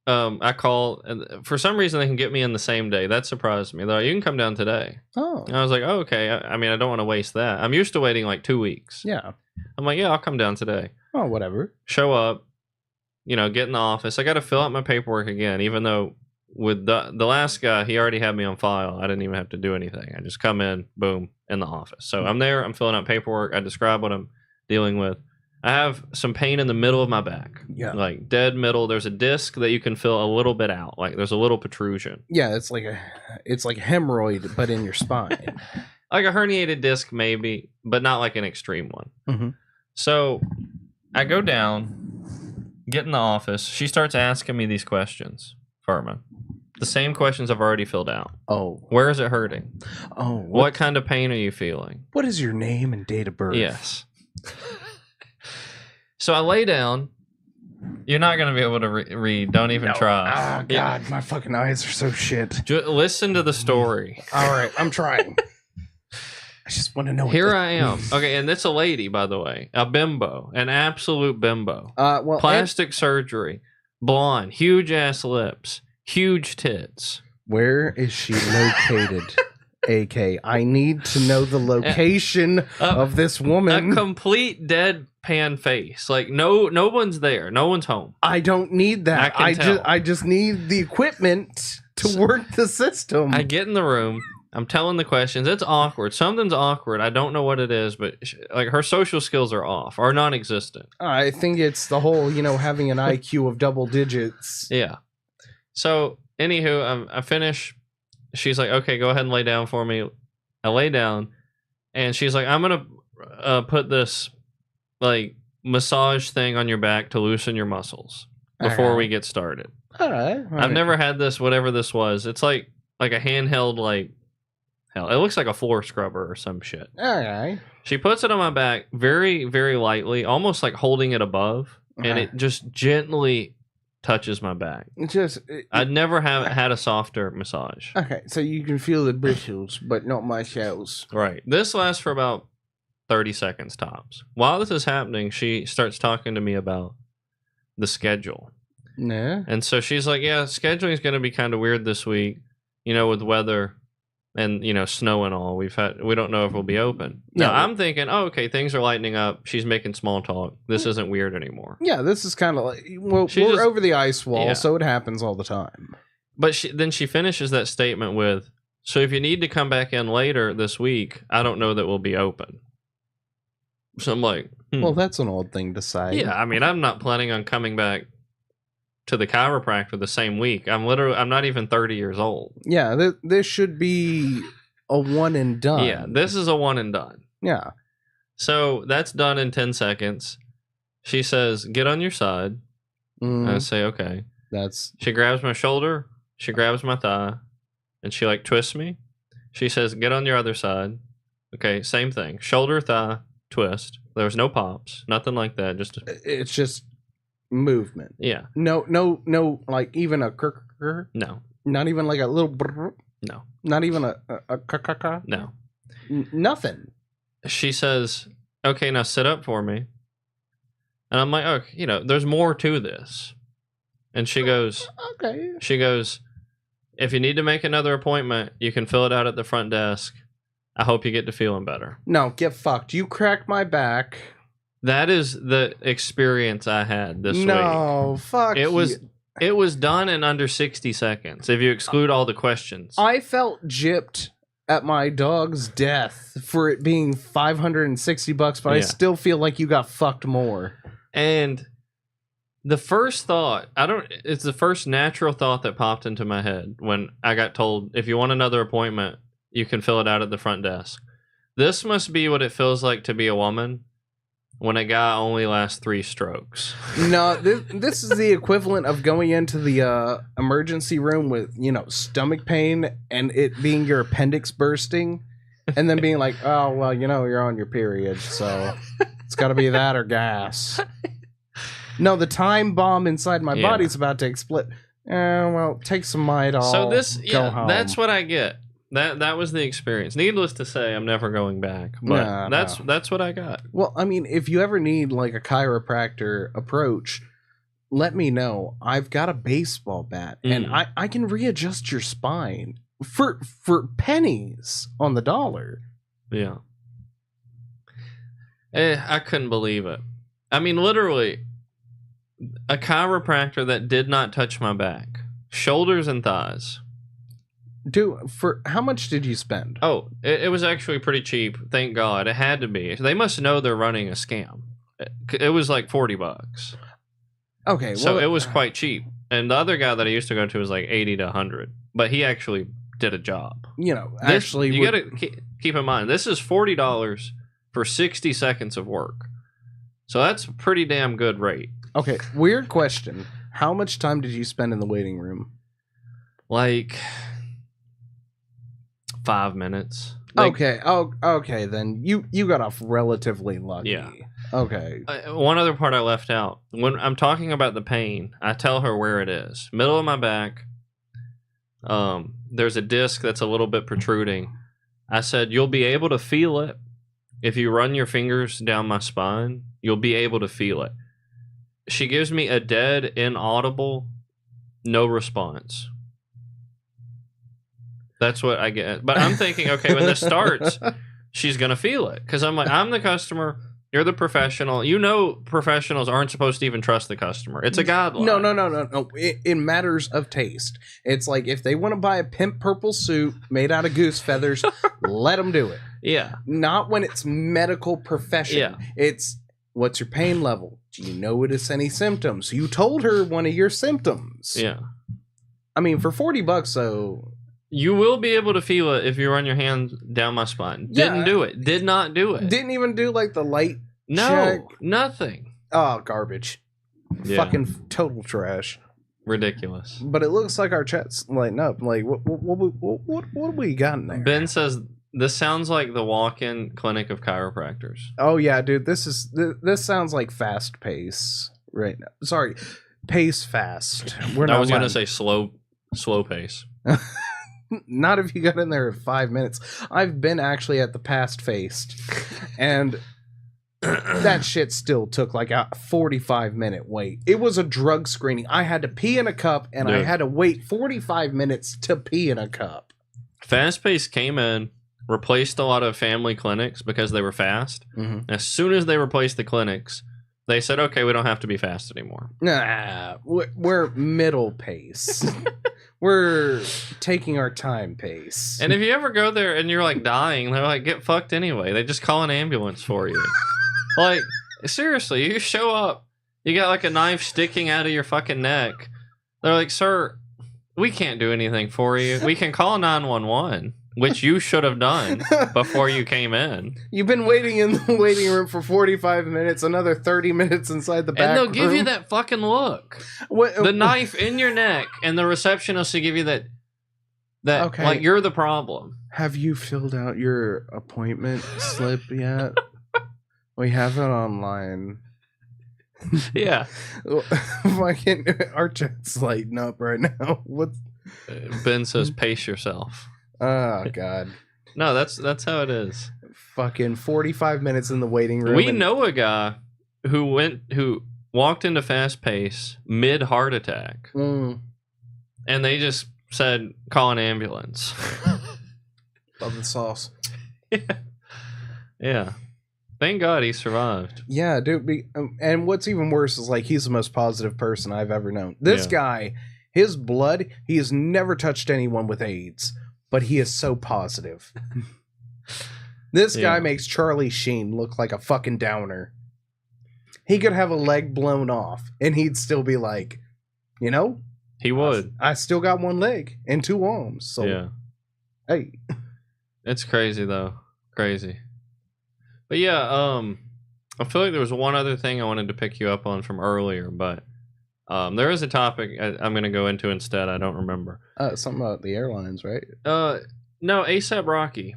I call, and for some reason they can get me in the same day. That surprised me. They're like, you can come down today. Oh. And I was like, oh, okay. I mean, I don't want to waste that. I'm used to waiting like 2 weeks. Yeah. I'm like, yeah, I'll come down today. Oh, whatever. Show up, get in the office. I got to fill out my paperwork again, even though with the last guy, he already had me on file. I didn't even have to do anything. I just come in, boom, in the office. So I'm there. I'm filling out paperwork. I describe what I'm dealing with. I have some pain in the middle of my back. Yeah. Like dead middle. There's a disc that you can feel a little bit out. Like there's a little protrusion. Yeah, it's like hemorrhoid, but in your spine. Like a herniated disc, maybe, but not like an extreme one. Mm-hmm. So I go down, get in the office. She starts asking me these questions, Furman. The same questions I've already filled out. Oh. Where is it hurting? Oh. What kind of pain are you feeling? What is your name and date of birth? Yes. So I lay down. You're not going to be able to read. Don't even try. Oh, God. My fucking eyes are so shit. Listen to the story. All right. I'm trying. I just want to know. Here I am. Okay, and it's a lady, by the way. A bimbo. An absolute bimbo. Well, plastic surgery. Blonde. Huge ass lips. Huge tits. Where is she located? AK, I need to know the location of this woman. A complete deadpan face. Like no one's there. No one's home. I don't need that. I just need the equipment to work the system. I get in the room. I'm telling the questions. It's awkward. Something's awkward. I don't know what it is, but like her social skills are off or non-existent. I think it's the whole, having an IQ of double digits. Yeah. So, anywho, I finish. She's like, okay, go ahead and lay down for me. I lay down, and she's like, I'm going to put this, like, massage thing on your back to loosen your muscles before we get started. All right. I've never had this, whatever this was. It's like a handheld, like, hell, it looks like a floor scrubber or some shit. All right. She puts it on my back very, very lightly, almost like holding it above, and it just gently touches my back. I'd never have had a softer massage. Okay, so you can feel the bristles, but not much else. Right. This lasts for about 30 seconds tops. While this is happening, she starts talking to me about the schedule. Yeah. And so she's like, yeah, scheduling is going to be kind of weird this week, you know, with weather and, you know, snow and all. We don't know if we'll be open. Yeah. Now, I'm thinking, oh, okay, things are lightening up. She's making small talk. This isn't weird anymore. Yeah, this is kind of like, well, She we're just- over the ice wall, yeah. so it happens all the time. But then she finishes that statement with, so if you need to come back in later this week, I don't know that we'll be open. So I'm like, Well, that's an odd thing to say. yeah, I mean, I'm not planning on coming back to the chiropractor the same week. I'm not even 30 years old. Yeah, this should be a one and done. Yeah, this is a one and done. Yeah. So that's done in 10 seconds. She says, get on your side. I say, okay. She grabs my shoulder. She grabs my thigh. And she like twists me. She says, get on your other side. Okay, same thing. Shoulder, thigh, twist. There was no pops. Nothing like that. It's just movement. Yeah. No, like even a krr. No. Not even like a little brr. No. Not even a ka. No. Nothing. She says, okay, now sit up for me. And I'm like, okay, you know, there's more to this. And she goes, Okay. if you need to make another appointment, you can fill it out at the front desk. I hope you get to feeling better. No, get fucked. You cracked my back. That is the experience I had this week. No, fuck. It was done in under 60 seconds, if you exclude all the questions. I felt gypped at my dog's death for it being $560, but I Yeah. still feel like you got fucked more. And the first thought, it's the first natural thought that popped into my head when I got told, if you want another appointment, you can fill it out at the front desk. This must be what it feels like to be a woman when a guy only lasts 3 strokes. No, this is the equivalent of going into the emergency room with, stomach pain and it being your appendix bursting and then being like, oh, well, you're on your period, so it's got to be that or gas. No, the time bomb inside my body's about to explode. Well, take some Midol. So go home. that's what I get. That was the experience. Needless to say, I'm never going back. But that's what I got. Well, I mean, if you ever need like a chiropractor approach, let me know. I've got a baseball bat and I can readjust your spine for pennies on the dollar. Yeah. I couldn't believe it. I mean, literally, a chiropractor that did not touch my back, shoulders and thighs. Dude, for how much did you spend? Oh, it was actually pretty cheap. Thank God. It had to be. They must know they're running a scam. It was like $40. Okay, so it was quite cheap. And the other guy that I used to go to was like 80 to 100. But he actually did a job. You got to keep in mind, this is $40 for 60 seconds of work. So that's a pretty damn good rate. Okay, weird question. How much time did you spend in the waiting room? Like 5 minutes. Okay. Oh, okay. Then you got off relatively lucky. Yeah. Okay. One other part I left out. When I'm talking about the pain, I tell her where it is. Middle of my back. There's a disc that's a little bit protruding. I said, you'll be able to feel it. If you run your fingers down my spine, you'll be able to feel it. She gives me a dead, inaudible, no response. That's what I get. But I'm thinking, okay, when this starts, she's going to feel it. Because I'm like, I'm the customer. You're the professional. Professionals aren't supposed to even trust the customer. It's a guideline. No. In matters of taste. It's like if they want to buy a pimp purple suit made out of goose feathers, let them do it. Yeah. Not when it's medical profession. Yeah. It's, what's your pain level? Do you notice any symptoms? You told her one of your symptoms. Yeah. I mean, for $40 though. You will be able to feel it if you run your hands down my spine. Didn't do it. Did not do it. Didn't even do like the light check. Nothing. Oh, garbage. Yeah. Fucking total trash. Ridiculous. But it looks like our chat's lighting up. Like, what we got in there? Ben says this sounds like the walk-in clinic of chiropractors. Oh yeah, dude. This sounds like fast pace right now. Sorry, pace fast. I was gonna say slow pace. Not if you got in there in 5 minutes. I've been actually at the past faced, and that shit still took like a 45-minute wait. It was a drug screening. I had to pee in a cup, and I had to wait 45 minutes to pee in a cup. Fast Pace came in, replaced a lot of family clinics because they were fast. Mm-hmm. As soon as they replaced the clinics, they said, okay, we don't have to be fast anymore. Nah, we're middle pace. We're taking our time pace. And if you ever go there and you're like dying, they're like, get fucked anyway. They just call an ambulance for you. Like, seriously, you show up, you got like a knife sticking out of your fucking neck. They're like, sir, we can't do anything for you. We can call 911, which you should have done before you came in. You've been waiting in the waiting room for 45 minutes, another 30 minutes inside the back and they'll room. give you that fucking look. The knife in your neck, and the receptionist will give you that okay, like you're the problem. Have you filled out your appointment slip yet? We have it online. Yeah. Why can't our chat's lighting up right now? What's Ben says pace yourself. Oh god. No, that's how it is. Fucking 45 minutes in the waiting room. We know a guy who walked into Fast Pace mid heart attack. And they just said call an ambulance. Love the sauce. Yeah. Thank God he survived. Yeah, dude. And what's even worse is like he's the most positive person I've ever known. This guy, his blood, he has never touched anyone with AIDS, but he is so positive. This guy makes Charlie Sheen look like a fucking downer. He could have a leg blown off, and he'd still be like, you know, he would. I still got one leg and two arms. So yeah, hey, it's crazy though, crazy. But yeah, I feel like there was one other thing I wanted to pick you up on from earlier, but there is a topic I'm going to go into instead. I don't remember. Something about the airlines, right? No, A$AP Rocky.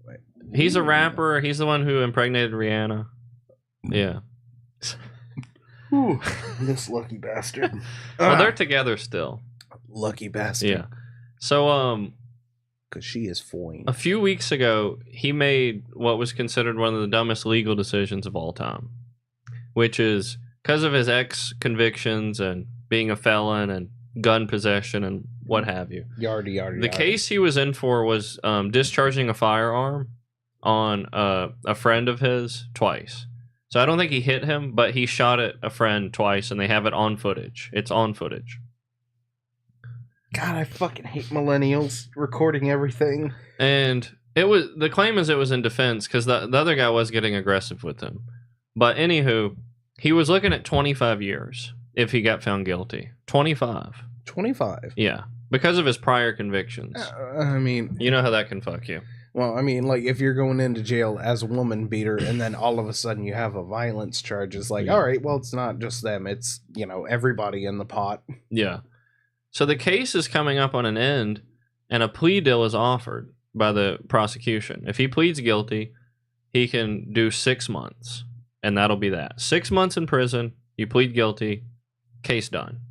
Wait. He's a rapper. He's the one who impregnated Rihanna. Yeah. Ooh, this lucky bastard. Well, they're together still. Lucky bastard. Yeah. So, because she is fine. A few weeks ago, he made what was considered one of the dumbest legal decisions of all time, which is because of his ex-convictions and being a felon and gun possession and what have you. The case he was in for was discharging a firearm on a friend of his twice. So I don't think he hit him, but he shot at a friend twice, and they have it on footage. It's on footage. God, I fucking hate millennials recording everything. And the claim is it was in defense because the other guy was getting aggressive with him. But anywho, he was looking at 25 years if he got found guilty. 25. 25? Yeah, because of his prior convictions. I mean, you know how that can fuck you. Well, I mean, like, if you're going into jail as a woman beater and then all of a sudden you have a violence charge, it's like, all right, well, it's not just them. It's, you know, everybody in the pot. Yeah. So the case is coming up on an end, and a plea deal is offered by the prosecution. If he pleads guilty, he can do 6 months, and that'll be that. 6 months in prison, you plead guilty, case done.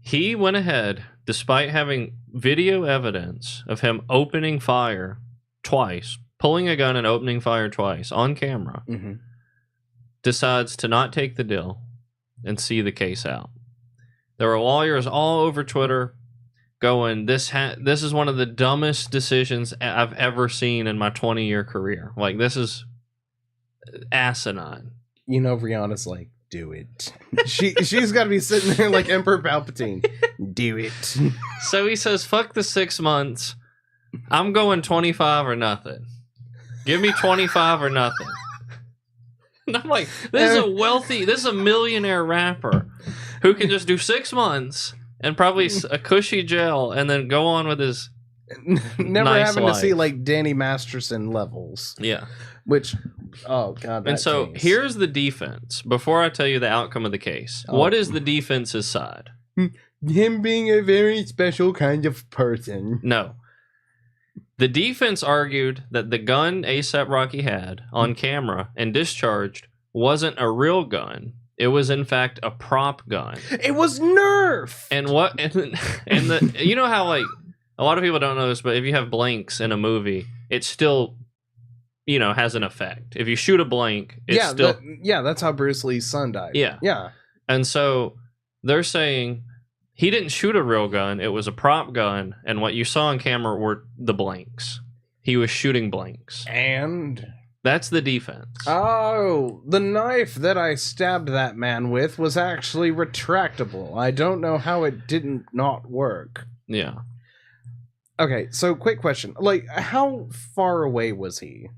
He went ahead, despite having video evidence of him opening fire twice, pulling a gun and opening fire twice on camera, decides to not take the deal and see the case out. There are lawyers all over Twitter going, this is one of the dumbest decisions I've ever seen in my 20-year career. Like, this is asinine. You know, Rihanna's like, do it. She's got to be sitting there like Emperor Palpatine. Do it. So he says, fuck the 6 months. I'm going 25 or nothing. Give me 25 or nothing. And I'm like, this is a millionaire rapper who can just do 6 months and probably a cushy jail and then go on with his never nice having life. To see like Danny Masterson levels. Yeah. Which, oh God. And so here's the defense. Before I tell you the outcome of the case, what is the defense's side? Him being a very special kind of person. No. The defense argued that the gun A$AP Rocky had on camera and discharged wasn't a real gun. It was in fact a prop gun. It was Nerf. And the you know how like a lot of people don't know this, but if you have blanks in a movie, it still has an effect. If you shoot a blank, it's still that's how Bruce Lee's son died. Yeah. And so they're saying he didn't shoot a real gun, it was a prop gun, and what you saw on camera were the blanks. He was shooting blanks. And that's the defense. Oh, the knife that I stabbed that man with was actually retractable. I don't know how it didn't not work. Yeah. Okay, so quick question. Like, how far away was he?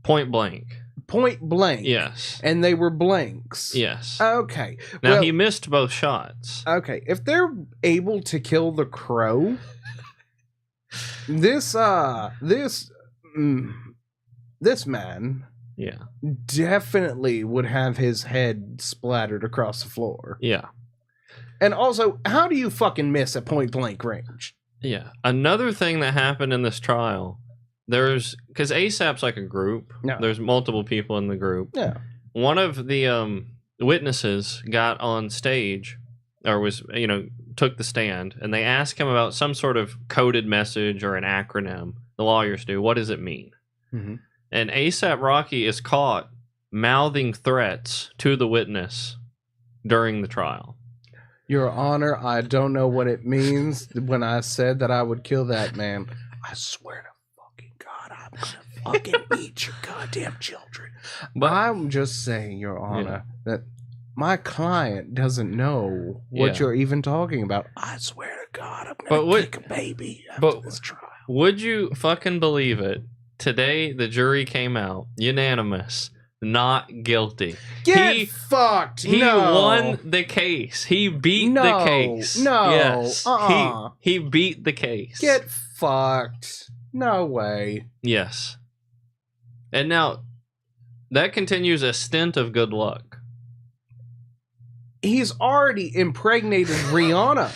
Point blank. Point blank? Yes. And they were blanks? Yes. Okay. Now, he missed both shots. Okay, if they're able to kill the crow, this man definitely would have his head splattered across the floor. Yeah. And also, how do you fucking miss at point blank range? Yeah. Another thing that happened in this trial, because A$AP's like a group. Yeah. There's multiple people in the group. Yeah. One of the witnesses got on stage, or took the stand, and they asked him about some sort of coded message or an acronym. The lawyers do. What does it mean? Mm-hmm. And A$AP Rocky is caught mouthing threats to the witness during the trial. Your Honor, I don't know what it means when I said that I would kill that man. I swear to fucking God, I'm gonna fucking beat your goddamn children. But I'm just saying, Your Honor, that my client doesn't know what you're even talking about. I swear to God, I'm gonna kick a baby after this trial. Would you fucking believe it? Today, the jury came out unanimous, not guilty. Get fucked. He won the case. He beat the case. No. Yes. He beat the case. Get fucked. No way. Yes. And now, that continues a stint of good luck. He's already impregnated Rihanna.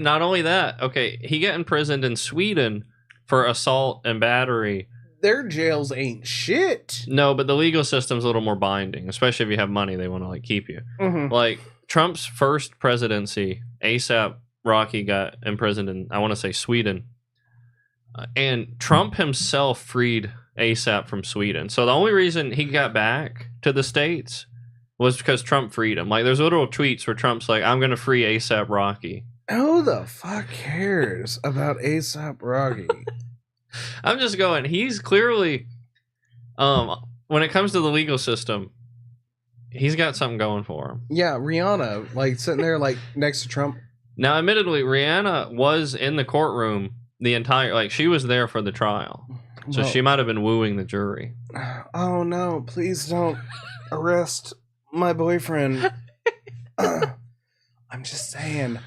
Not only that, okay, he got imprisoned in Sweden for assault and battery. Their jails ain't shit. No, but the legal system's a little more binding, especially if you have money. They want to keep you. Mm-hmm. Like Trump's first presidency, A$AP Rocky got imprisoned in, I want to say, Sweden, and Trump himself freed A$AP from Sweden. So the only reason he got back to the States was because Trump freed him. Like there's little tweets where Trump's like, "I'm going to free A$AP Rocky." Who the fuck cares about A$AP Rocky? I'm just going, he's clearly, when it comes to the legal system, he's got something going for him. Yeah, Rihanna, like, sitting there, like, next to Trump. Now, admittedly, Rihanna was in the courtroom the entire, like, she was there for the trial. So she might have been wooing the jury. Oh, no, please don't arrest my boyfriend. I'm just saying,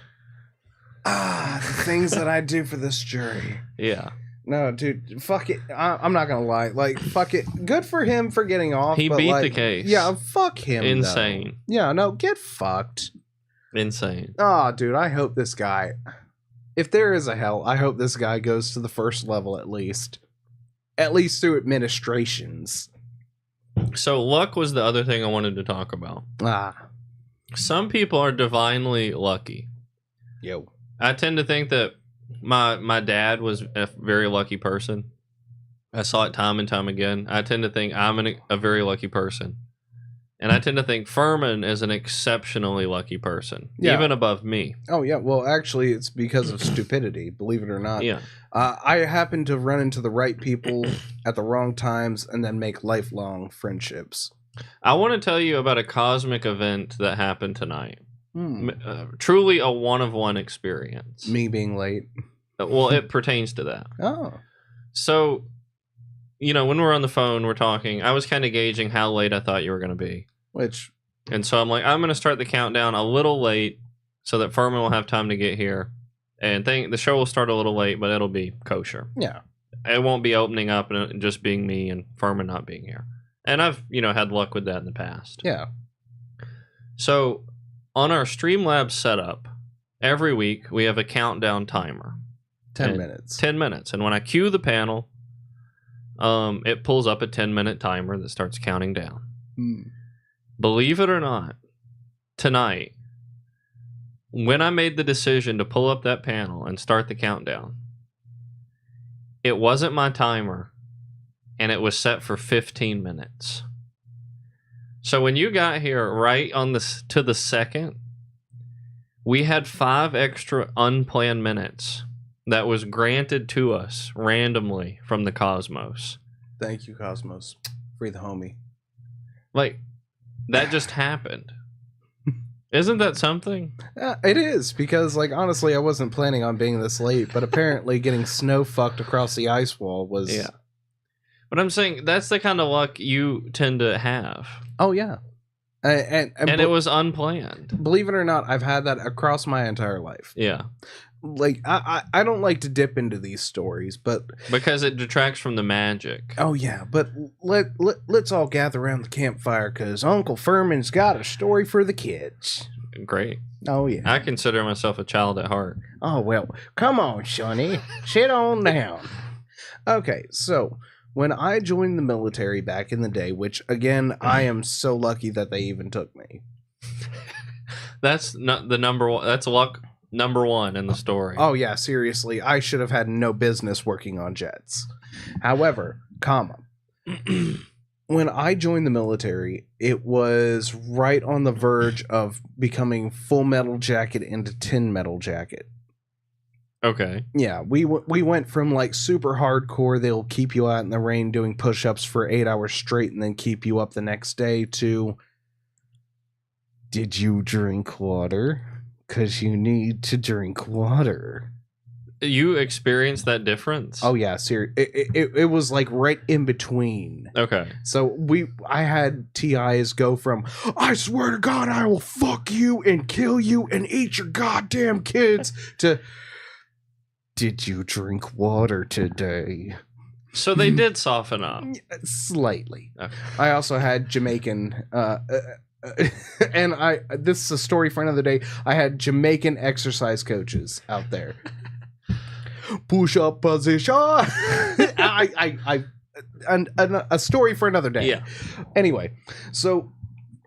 the things that I do for this jury. Yeah. No, dude, fuck it. I'm not gonna lie. Like, fuck it. Good for him for getting off. He beat the case. Yeah, fuck him. Insane. Though. Yeah, no, get fucked. Insane. Oh, dude, I hope this guy, if there is a hell, I hope this guy goes to the first level at least. At least through administrations. So luck was the other thing I wanted to talk about. Some people are divinely lucky. Yo. I tend to think that my dad was a very lucky person. I saw it time and time again. I tend to think I'm a very lucky person. And I tend to think Furman is an exceptionally lucky person, even above me. Oh, yeah. Well, actually, it's because of stupidity, believe it or not. Yeah. I happen to run into the right people at the wrong times and then make lifelong friendships. I want to tell you about a cosmic event that happened tonight. Truly a one-of-one experience. Me being late. Well, it pertains to that. Oh. So, when we're on the phone, we're talking, I was kind of gauging how late I thought you were going to be. And so I'm like, I'm going to start the countdown a little late so that Furman will have time to get here. And the show will start a little late, but it'll be kosher. Yeah. It won't be opening up and just being me and Furman not being here. And I've, had luck with that in the past. Yeah. So on our Streamlabs setup, every week we have a countdown timer. 10 minutes. 10 minutes. And when I cue the panel, it pulls up a 10-minute timer that starts counting down. Believe it or not, tonight, when I made the decision to pull up that panel and start the countdown, it wasn't my timer, and it was set for 15 minutes. So when you got here right on to the second, we had 5 extra unplanned minutes that was granted to us randomly from the cosmos. Thank you, Cosmos. Free the homie. Like, that just happened. Isn't that something? It is, because, like, honestly, I wasn't planning on being this late, but apparently getting snow fucked across the ice wall was... Yeah. But I'm saying, that's the kind of luck you tend to have. Oh, yeah. And it was unplanned. Believe it or not, I've had that across my entire life. Yeah. Like, I don't like to dip into these stories, but... Because it detracts from the magic. Oh, yeah, but let's all gather around the campfire, because Uncle Furman's got a story for the kids. Great. Oh, yeah. I consider myself a child at heart. Oh, well, come on, Sonny. Sit on down. Okay, so... When I joined the military back in the day, which, again, I am so lucky that they even took me. That's not the number one. That's luck number one in the story. Oh, yeah, seriously. I should have had no business working on jets. However, when I joined the military, it was right on the verge of becoming Full Metal Jacket into Tin Metal Jacket. Okay. Yeah, we went from like super hardcore, they'll keep you out in the rain doing push-ups for 8 hours straight and then keep you up the next day, to, did you drink water? Because you need to drink water. You experienced that difference? Oh yeah, it was like right in between. Okay. So I had TIs go from, I swear to God I will fuck you and kill you and eat your goddamn kids, to, did you drink water today? So they did soften up. Slightly. Okay. I also had Jamaican, and this is a story for another day. I had Jamaican exercise coaches out there. Push up position. A story for another day. Yeah. Anyway, so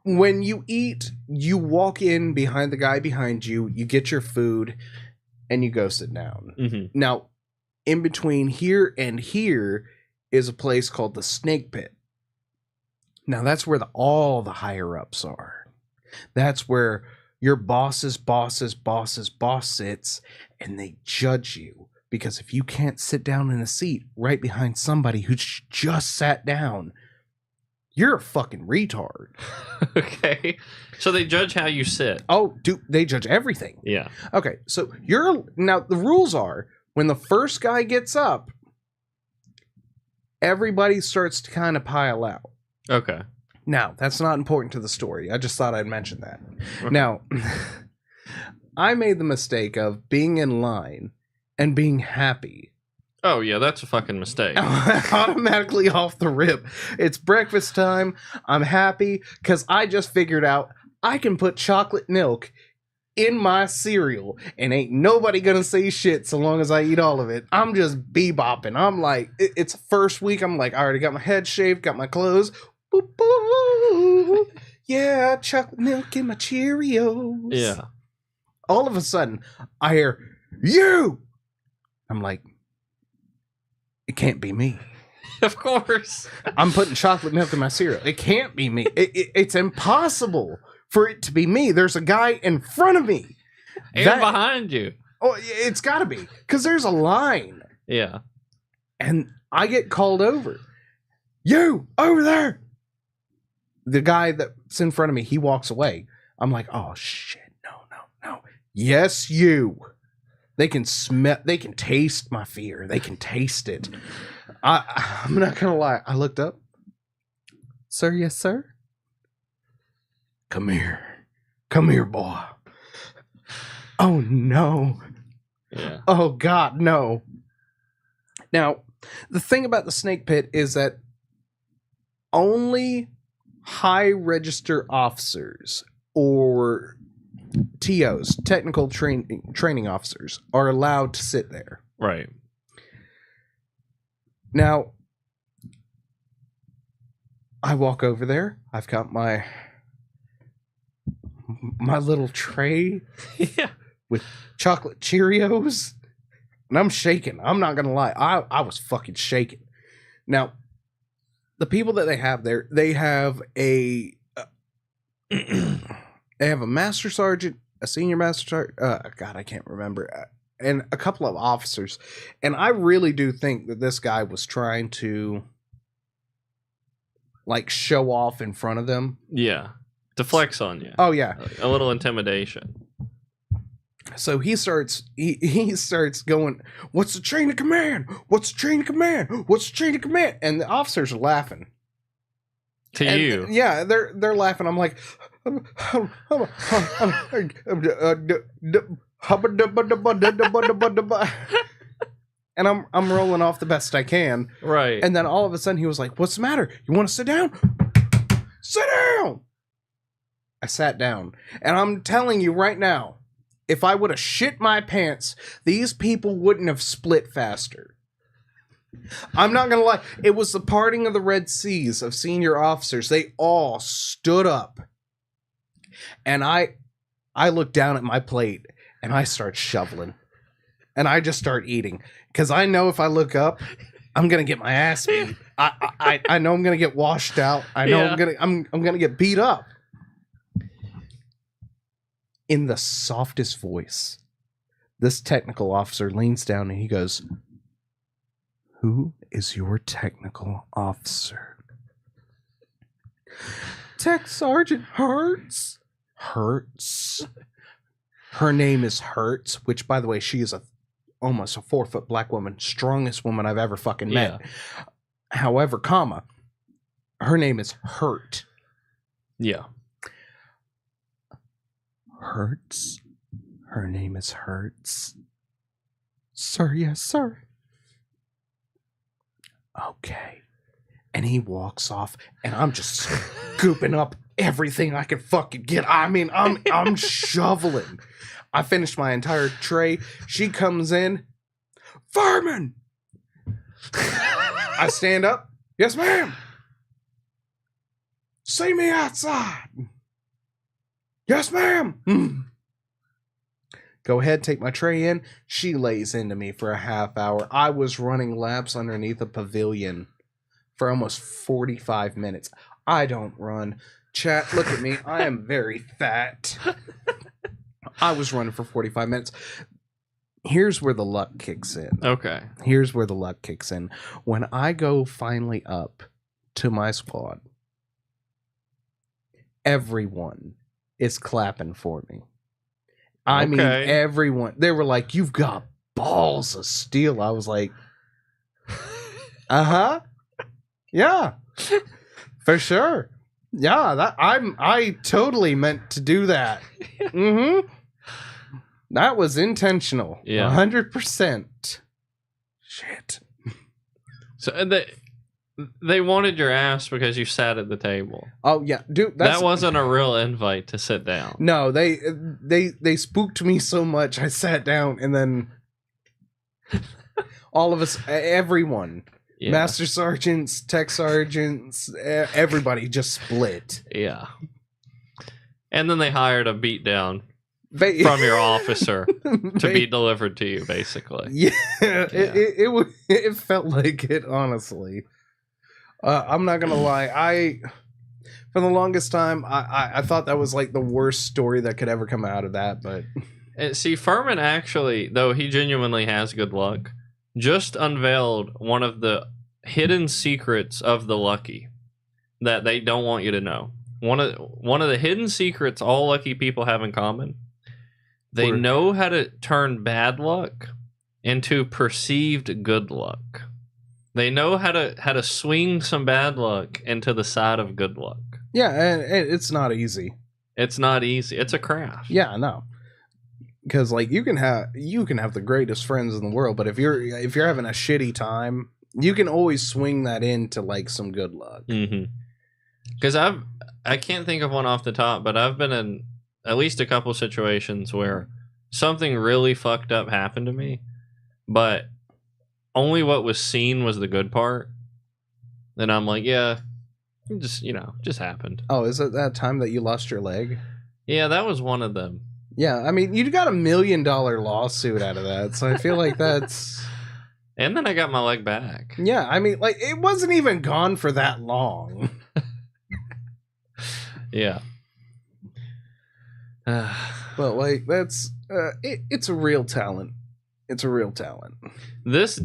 when you eat, you walk in behind the guy behind you, you get your food, and you go sit down. Mm-hmm. Now, in between here and here is a place called the Snake Pit. Now, that's where all the higher-ups are. That's where your boss's boss sits, and they judge you. Because if you can't sit down in a seat right behind somebody who's just sat down, you're a fucking retard. Okay. So they judge how you sit. Oh, dude, they judge everything. Yeah. Okay, so now the rules are, when the first guy gets up, everybody starts to kind of pile out. Okay. Now, that's not important to the story. I just thought I'd mention that. Okay. Now, I made the mistake of being in line and being happy. Oh, yeah, that's a fucking mistake. Automatically off the rip. It's breakfast time. I'm happy because I just figured out I can put chocolate milk in my cereal and ain't nobody gonna say shit so long as I eat all of it. I'm just bebopping. I'm like, it's first week. I'm like, I already got my head shaved, got my clothes. Boop, boop. Yeah, chocolate milk in my Cheerios. Yeah. All of a sudden, I hear, you! I'm like, it can't be me. Of course. I'm putting chocolate milk in my cereal. It can't be me. It's impossible for it to be me. There's a guy in front of me. And behind you. Oh, it's got to be. Because there's a line. Yeah. And I get called over. You, over there. The guy that's in front of me, he walks away. I'm like, oh, shit. No. Yes, you. They can smell, they can taste my fear. They can taste it. I'm not going to lie. I looked up. Sir, yes, sir. Come here. Come here, boy. Oh, no. Yeah. Oh, God, no. Now, the thing about the Snake Pit is that only high register officers or TOs, technical training officers, are allowed to sit there. Right. Now, I walk over there. I've got my little tray Yeah. with chocolate Cheerios, and I'm shaking. I'm not gonna lie. I was fucking shaking. Now, the people that they have there, they have a master sergeant, a senior master sergeant. God, I can't remember. And a couple of officers. And I really do think that this guy was trying to like show off in front of them. Yeah. To flex on you. Oh yeah. A little intimidation. So he starts going, "What's the chain of command? What's the chain of command? What's the chain of command?" And the officers are laughing. To you. Yeah, they're laughing. I'm like, and I'm rolling off the best I can. Right. And then all of a sudden he was like, "What's the matter? You want to sit down? Sit down." I sat down, and I'm telling you right now, if I would have shit my pants, these people wouldn't have split faster. I'm not gonna lie. It was the parting of the Red Seas of senior officers. They all stood up, and I looked down at my plate, and I start shoveling, and I just start eating, because I know if I look up, I'm gonna get my ass beat. I know I'm gonna get washed out. I know I'm gonna get beat up. In the softest voice, this technical officer leans down and he goes, "Who is your technical officer?" "Tech Sergeant Hertz." Hertz. Her name is Hertz, which, by the way, she is almost a 4-foot black woman, strongest woman I've ever fucking met. Yeah. However, her name is Hurt. Yeah. Hertz. Her name is Hertz. "Sir, yes, sir." "Okay." And he walks off, and I'm just scooping up everything I can fucking get. I mean, I'm shoveling. I finished my entire tray. She comes in. "Fireman!" I stand up. "Yes, ma'am." "See me outside." "Yes, ma'am." Go ahead, take my tray in. She lays into me for a half hour. I was running laps underneath a pavilion for almost 45 minutes. I don't run. Chat, look at me. I am very fat. I was running for 45 minutes. Here's where the luck kicks in. Okay. Here's where the luck kicks in. When I go finally up to my squad, everyone is clapping for me. I mean, everyone. They were like, "You've got balls of steel." I was like, "Uh-huh. Yeah. For sure. Yeah, I totally meant to do that." Mm-hmm. That was intentional. Yeah. 100%. Shit. So they wanted your ass because you sat at the table. Oh yeah, dude. That wasn't a real invite to sit down. No, they spooked me so much. I sat down, and then all of us, everyone, master sergeants, tech sergeants, everybody just split. Yeah. And then they hired a beatdown from your officer to be delivered to you, basically. Yeah. It felt like it, honestly. I'm not gonna lie. For the longest time, I thought that was like the worst story that could ever come out of that. But see, Furman actually, though he genuinely has good luck, just unveiled one of the hidden secrets of the Lucky that they don't want you to know. One of the hidden secrets all Lucky people have in common: they know how to turn bad luck into perceived good luck. They know how to swing some bad luck into the side of good luck. Yeah, and it's not easy. It's not easy. It's a craft. Yeah, no. Because like you can have the greatest friends in the world, but if you're having a shitty time, you can always swing that into like some good luck. Mm-hmm. Because I can't think of one off the top, but I've been in at least a couple situations where something really fucked up happened to me, but only what was seen was the good part. And I'm like, yeah, just happened. Oh, is it that time that you lost your leg? Yeah, that was one of them. Yeah, I mean, you got $1 million lawsuit out of that, so I feel like that's... And then I got my leg back. Yeah, I mean, like, it wasn't even gone for that long. Yeah. But, like, that's... it's a real talent. It's a real talent. This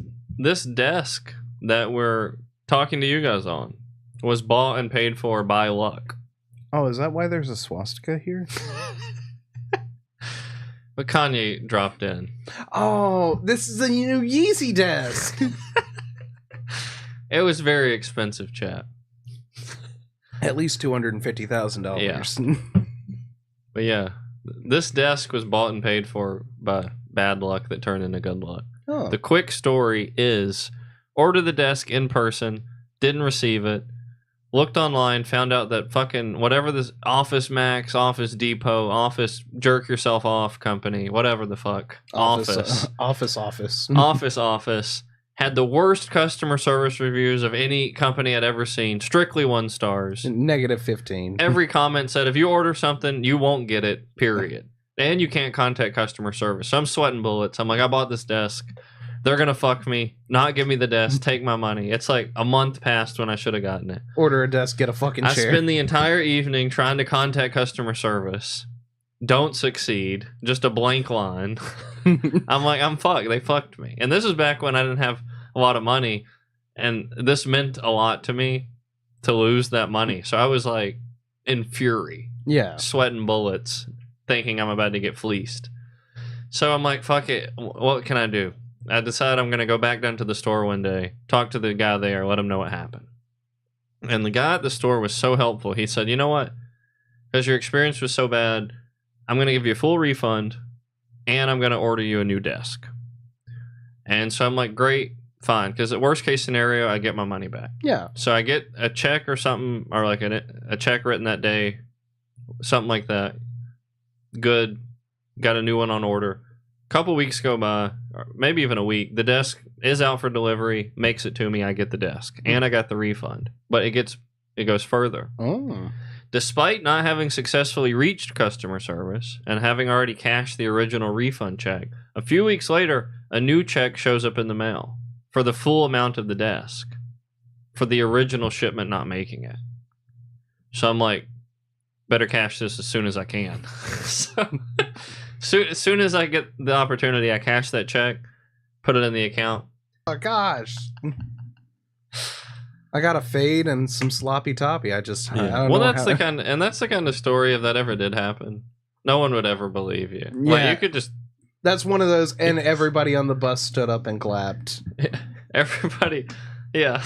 desk that we're talking to you guys on was bought and paid for by luck. Oh, is that why there's a swastika here? But Kanye dropped in. Oh, this is a new Yeezy desk. It was very expensive, chat. At least $250,000. Yeah. But yeah, this desk was bought and paid for by bad luck that turned into good luck. Oh. The quick story is, order the desk in person, didn't receive it, looked online, found out that fucking whatever this Office Max, Office Depot, Office Jerk Yourself Off company, whatever the fuck, Office had the worst customer service reviews of any company I'd ever seen. Strictly 1 stars. -15. Every comment said, if you order something, you won't get it, period. And you can't contact customer service. So I'm sweating bullets. I'm like, I bought this desk. They're going to fuck me, not give me the desk, take my money. It's like a month past when I should have gotten it. Order a desk, get a fucking chair. I spend the entire evening trying to contact customer service. Don't succeed. Just a blank line. I'm like, I'm fucked. They fucked me. And this is back when I didn't have a lot of money. And this meant a lot to me to lose that money. So I was like in fury. Yeah. Sweating bullets, thinking I'm about to get fleeced. So I'm like, fuck it. What can I do? I decide I'm going to go back down to the store one day, talk to the guy there, let him know what happened. And the guy at the store was so helpful. He said, you know what? Because your experience was so bad, I'm going to give you a full refund, and I'm going to order you a new desk. And so I'm like, great, fine. Because at worst case scenario, I get my money back. Yeah. So I get a check or something, or like a check written that day, something like that. Good. Got a new one on order. Couple weeks go by, or maybe even a week. The desk is out for delivery, makes it to me. I get the desk, and I got the refund. But it goes further. Oh. Despite not having successfully reached customer service and having already cashed the original refund check, a few weeks later, a new check shows up in the mail for the full amount of the desk for the original shipment not making it. So I'm like, better cash this as soon as I can. So as soon as I get the opportunity, I cash that check, put it in the account. Oh gosh. I got a fade and some sloppy toppy. I don't know that's the kind of story if that ever did happen. No one would ever believe you. Yeah. Like you could just. That's one of those, and everybody on the bus stood up and clapped. Everybody, yeah.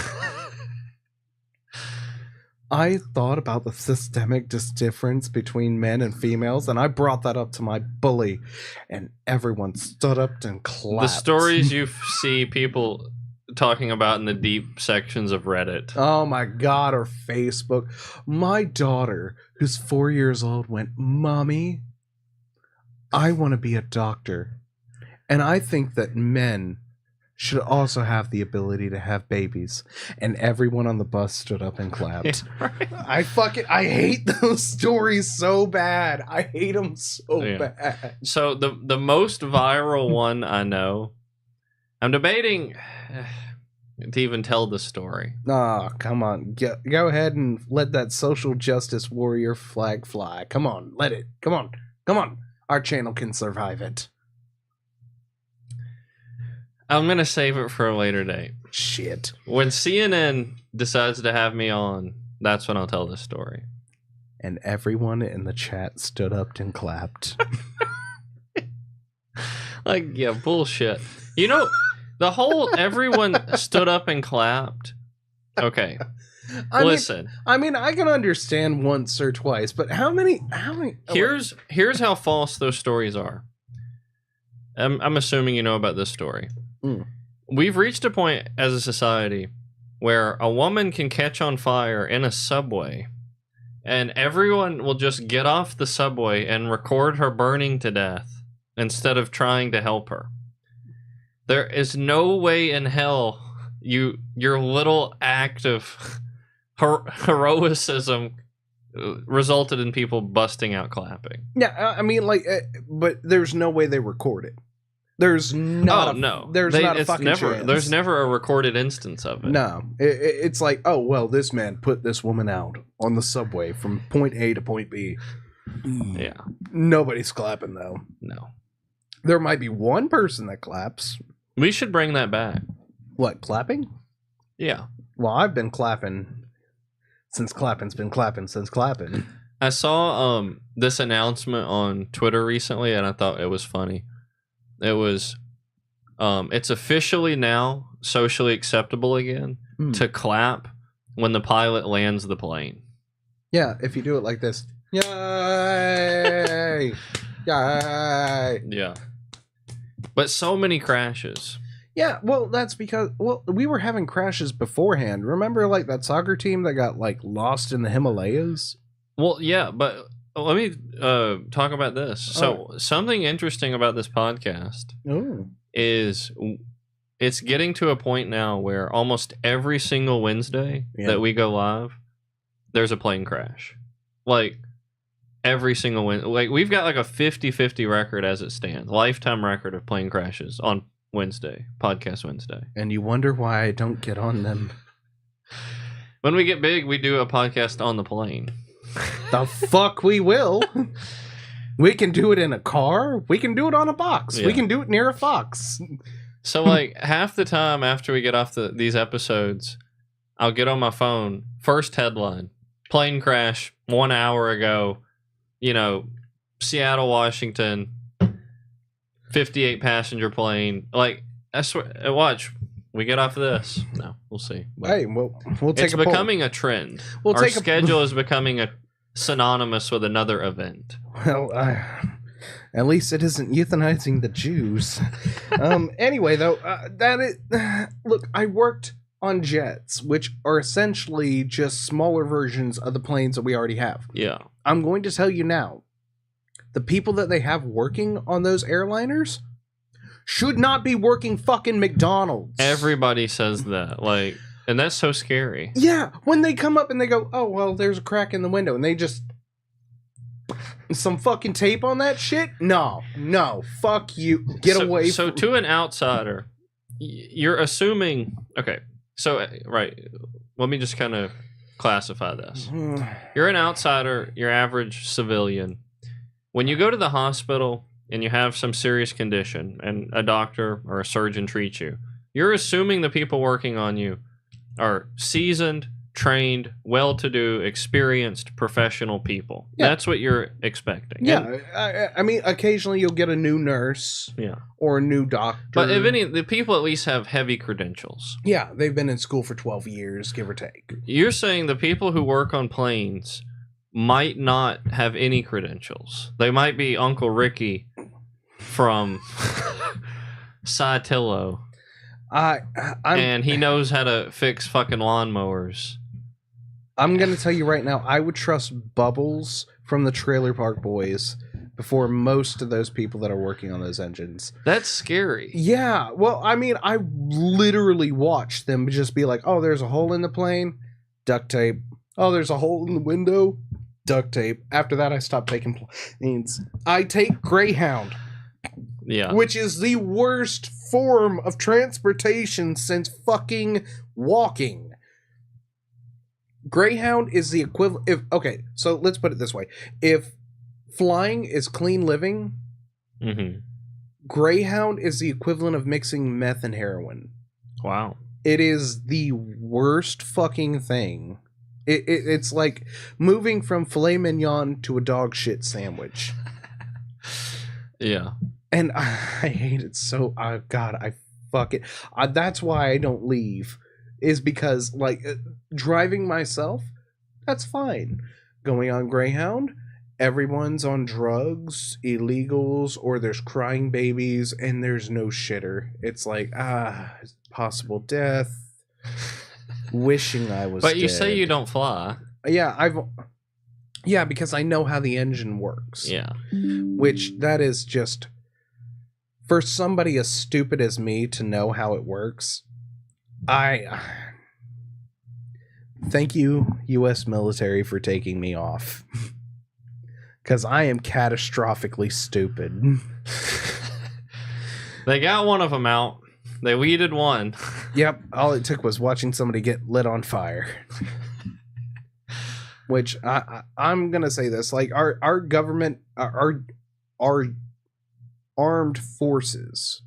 I thought about the systemic difference between men and females, and I brought that up to my bully, and everyone stood up and clapped. The stories you see people talking about in the deep sections of Reddit. Oh my God, or Facebook. My daughter, who's 4 years old, went, "Mommy, I want to be a doctor, and I think that men should also have the ability to have babies." And everyone on the bus stood up and clapped. Yeah, right. I hate those stories so bad. I hate them so bad. So the most viral one I know, I'm debating to even tell the story. Oh, come on. Go ahead and let that social justice warrior flag fly. Come on, let it. Come on. Our channel can survive it. I'm going to save it for a later date. Shit. When CNN decides to have me on, that's when I'll tell this story. And everyone in the chat stood up and clapped. Like, yeah, bullshit. You know, everyone stood up and clapped. Okay. Listen. I mean, I can understand once or twice, but how many? Here's how false those stories are. I'm assuming you know about this story. We've reached a point as a society where a woman can catch on fire in a subway and everyone will just get off the subway and record her burning to death instead of trying to help her. There is no way in hell your little act of heroicism resulted in people busting out clapping. Yeah, I mean, like, but there's no way they record it. There's not. There's not a fucking chance. There's never a recorded instance of it. No, it's like, oh well, this man put this woman out on the subway from point A to point B. Yeah. Nobody's clapping though. No. There might be one person that claps. We should bring that back. What, clapping? Yeah. Well, I've been clapping since clapping's been clapping since clapping. I saw this announcement on Twitter recently, and I thought it was funny. It was, it's officially now socially acceptable again to clap when the pilot lands the plane. Yeah, if you do it like this. Yay! Yay! Yeah. But so many crashes. Yeah, well, that's because, we were having crashes beforehand. Remember, like, that soccer team that got, like, lost in the Himalayas? Well, yeah, but let me talk about this. So, something interesting about this podcast is it's getting to a point now where almost every single Wednesday that we go live, there's a plane crash. Like, every single Wednesday. Like, we've got, like, a 50-50 record as it stands. Lifetime record of plane crashes on Wednesday, podcast Wednesday. And you wonder why I don't get on them. When we get big, we do a podcast on the plane. The fuck we will. We can do it in a car. We can do it on a box. Yeah. We can do it near a fox. So, like, half the time after we get off these episodes, I'll get on my phone. First headline: plane crash 1 hour ago. You know, Seattle, Washington. 58 passenger plane. Like, I swear, watch. We get off of this. No, we'll see. But hey, we'll take it's a becoming a trend. We'll Our take schedule is becoming synonymous with another event. Well, at least it isn't euthanizing the Jews. Anyway, though, look, I worked on jets, which are essentially just smaller versions of the planes that we already have. Yeah. I'm going to tell you now, the people that they have working on those airliners should not be working fucking McDonald's. Everybody says that. Like, and that's so scary. Yeah, when they come up and they go, oh, well, there's a crack in the window, and they just some fucking tape on that shit? No, fuck you. Get away So to an outsider, you're assuming, okay, so, right, let me just kind of classify this. You're an outsider, you're average civilian. When you go to the hospital and you have some serious condition and a doctor or a surgeon treats you, you're assuming the people working on you are seasoned, trained, well-to-do, experienced, professional people. Yeah. That's what you're expecting. Yeah, I mean, occasionally you'll get a new nurse or a new doctor. But if any, the people at least have heavy credentials. Yeah, they've been in school for 12 years, give or take. You're saying the people who work on planes might not have any credentials. They might be Uncle Ricky from Saltillo. And he knows how to fix fucking lawnmowers. I'm going to tell you right now, I would trust Bubbles from the Trailer Park Boys before most of those people that are working on those engines. That's scary. Yeah, well, I mean, I literally watched them just be like, oh, there's a hole in the plane, duct tape. Oh, there's a hole in the window, duct tape. After that, I stopped taking planes. I take Greyhound. Yeah. Which is the worst form of transportation since fucking walking. Greyhound is the equivalent. Okay, so let's put it this way. If flying is clean living, Greyhound is the equivalent of mixing meth and heroin. Wow. It is the worst fucking thing. It's like moving from filet mignon to a dog shit sandwich. Yeah. And I hate it so... God, I fuck it. That's why I don't leave. Is because, like, driving myself, that's fine. Going on Greyhound, everyone's on drugs, illegals, or there's crying babies, and there's no shitter. It's like, possible death. Wishing I was But you dead. say you don't fly. Yeah, Yeah, because I know how the engine works. Yeah. Which, that is just... For somebody as stupid as me to know how it works, thank you, U.S. military, for taking me off. Because I am catastrophically stupid. They got one of them out. They weeded one. Yep, all it took was watching somebody get lit on fire. Which, I'm going to say this, like, our government, our armed forces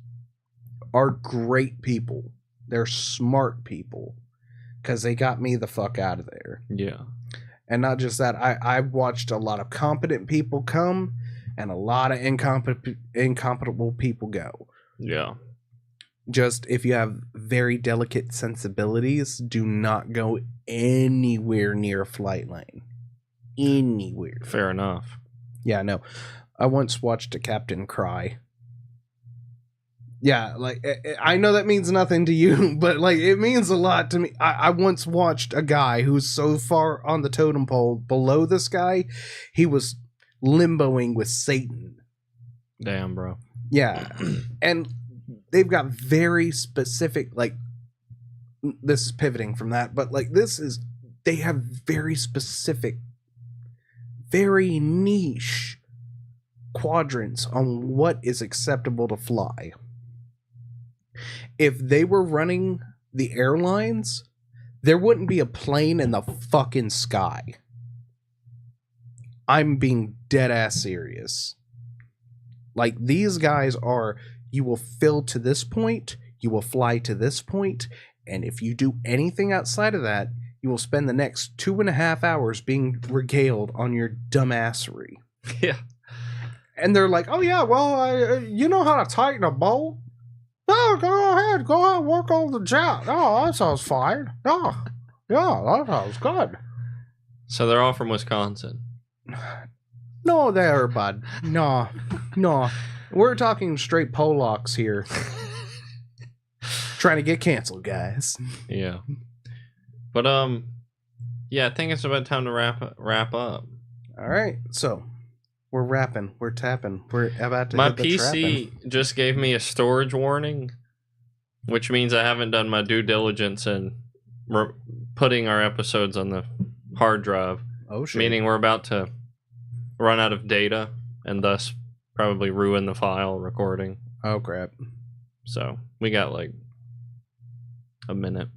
are great people. They're smart people. Because they got me the fuck out of there. Yeah. And not just that, I've watched a lot of competent people come and a lot of incompetent people go. Yeah. Just, if you have very delicate sensibilities, do not go anywhere near a flight lane. Anywhere. Fair enough. Yeah, no. I once watched a captain cry. Yeah, like, I know that means nothing to you, but, like, it means a lot to me. I once watched a guy who's so far on the totem pole below this guy, he was limboing with Satan. Damn, bro. Yeah. And they've got very specific, like, this is pivoting from that, but, like, they have very specific, very niche quadrants on what is acceptable to fly. If they were running the airlines, there wouldn't be a plane in the fucking sky. I'm being dead ass serious. Like, these guys are, you will fill to this point, you will fly to this point, and if you do anything outside of that, you will spend the next 2.5 hours being regaled on your dumbassery. Yeah. And they're like, oh yeah, well, you know how to tighten a bolt? No, go ahead, work on the jet. Oh, that sounds fine. Oh, yeah, that sounds good. So they're all from Wisconsin. No, there, bud. No. We're talking straight Polacks here. Trying to get canceled, guys. Yeah. But, yeah, I think it's about time to wrap up. All right, so we're rapping, we're tapping, we're about to My hit the PC trapping. just gave me a storage warning, which means I haven't done my due diligence in putting our episodes on the hard drive. Oh, shit. Meaning we're about to run out of data and thus probably ruin the file recording. Oh, crap. So we got like a minute.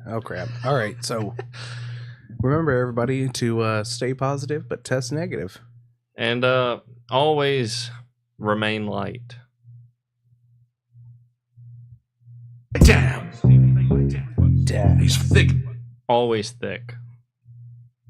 Oh, crap. All right, so remember, everybody, to stay positive but test negative. And always remain light. Damn. Damn. He's thick. Always thick.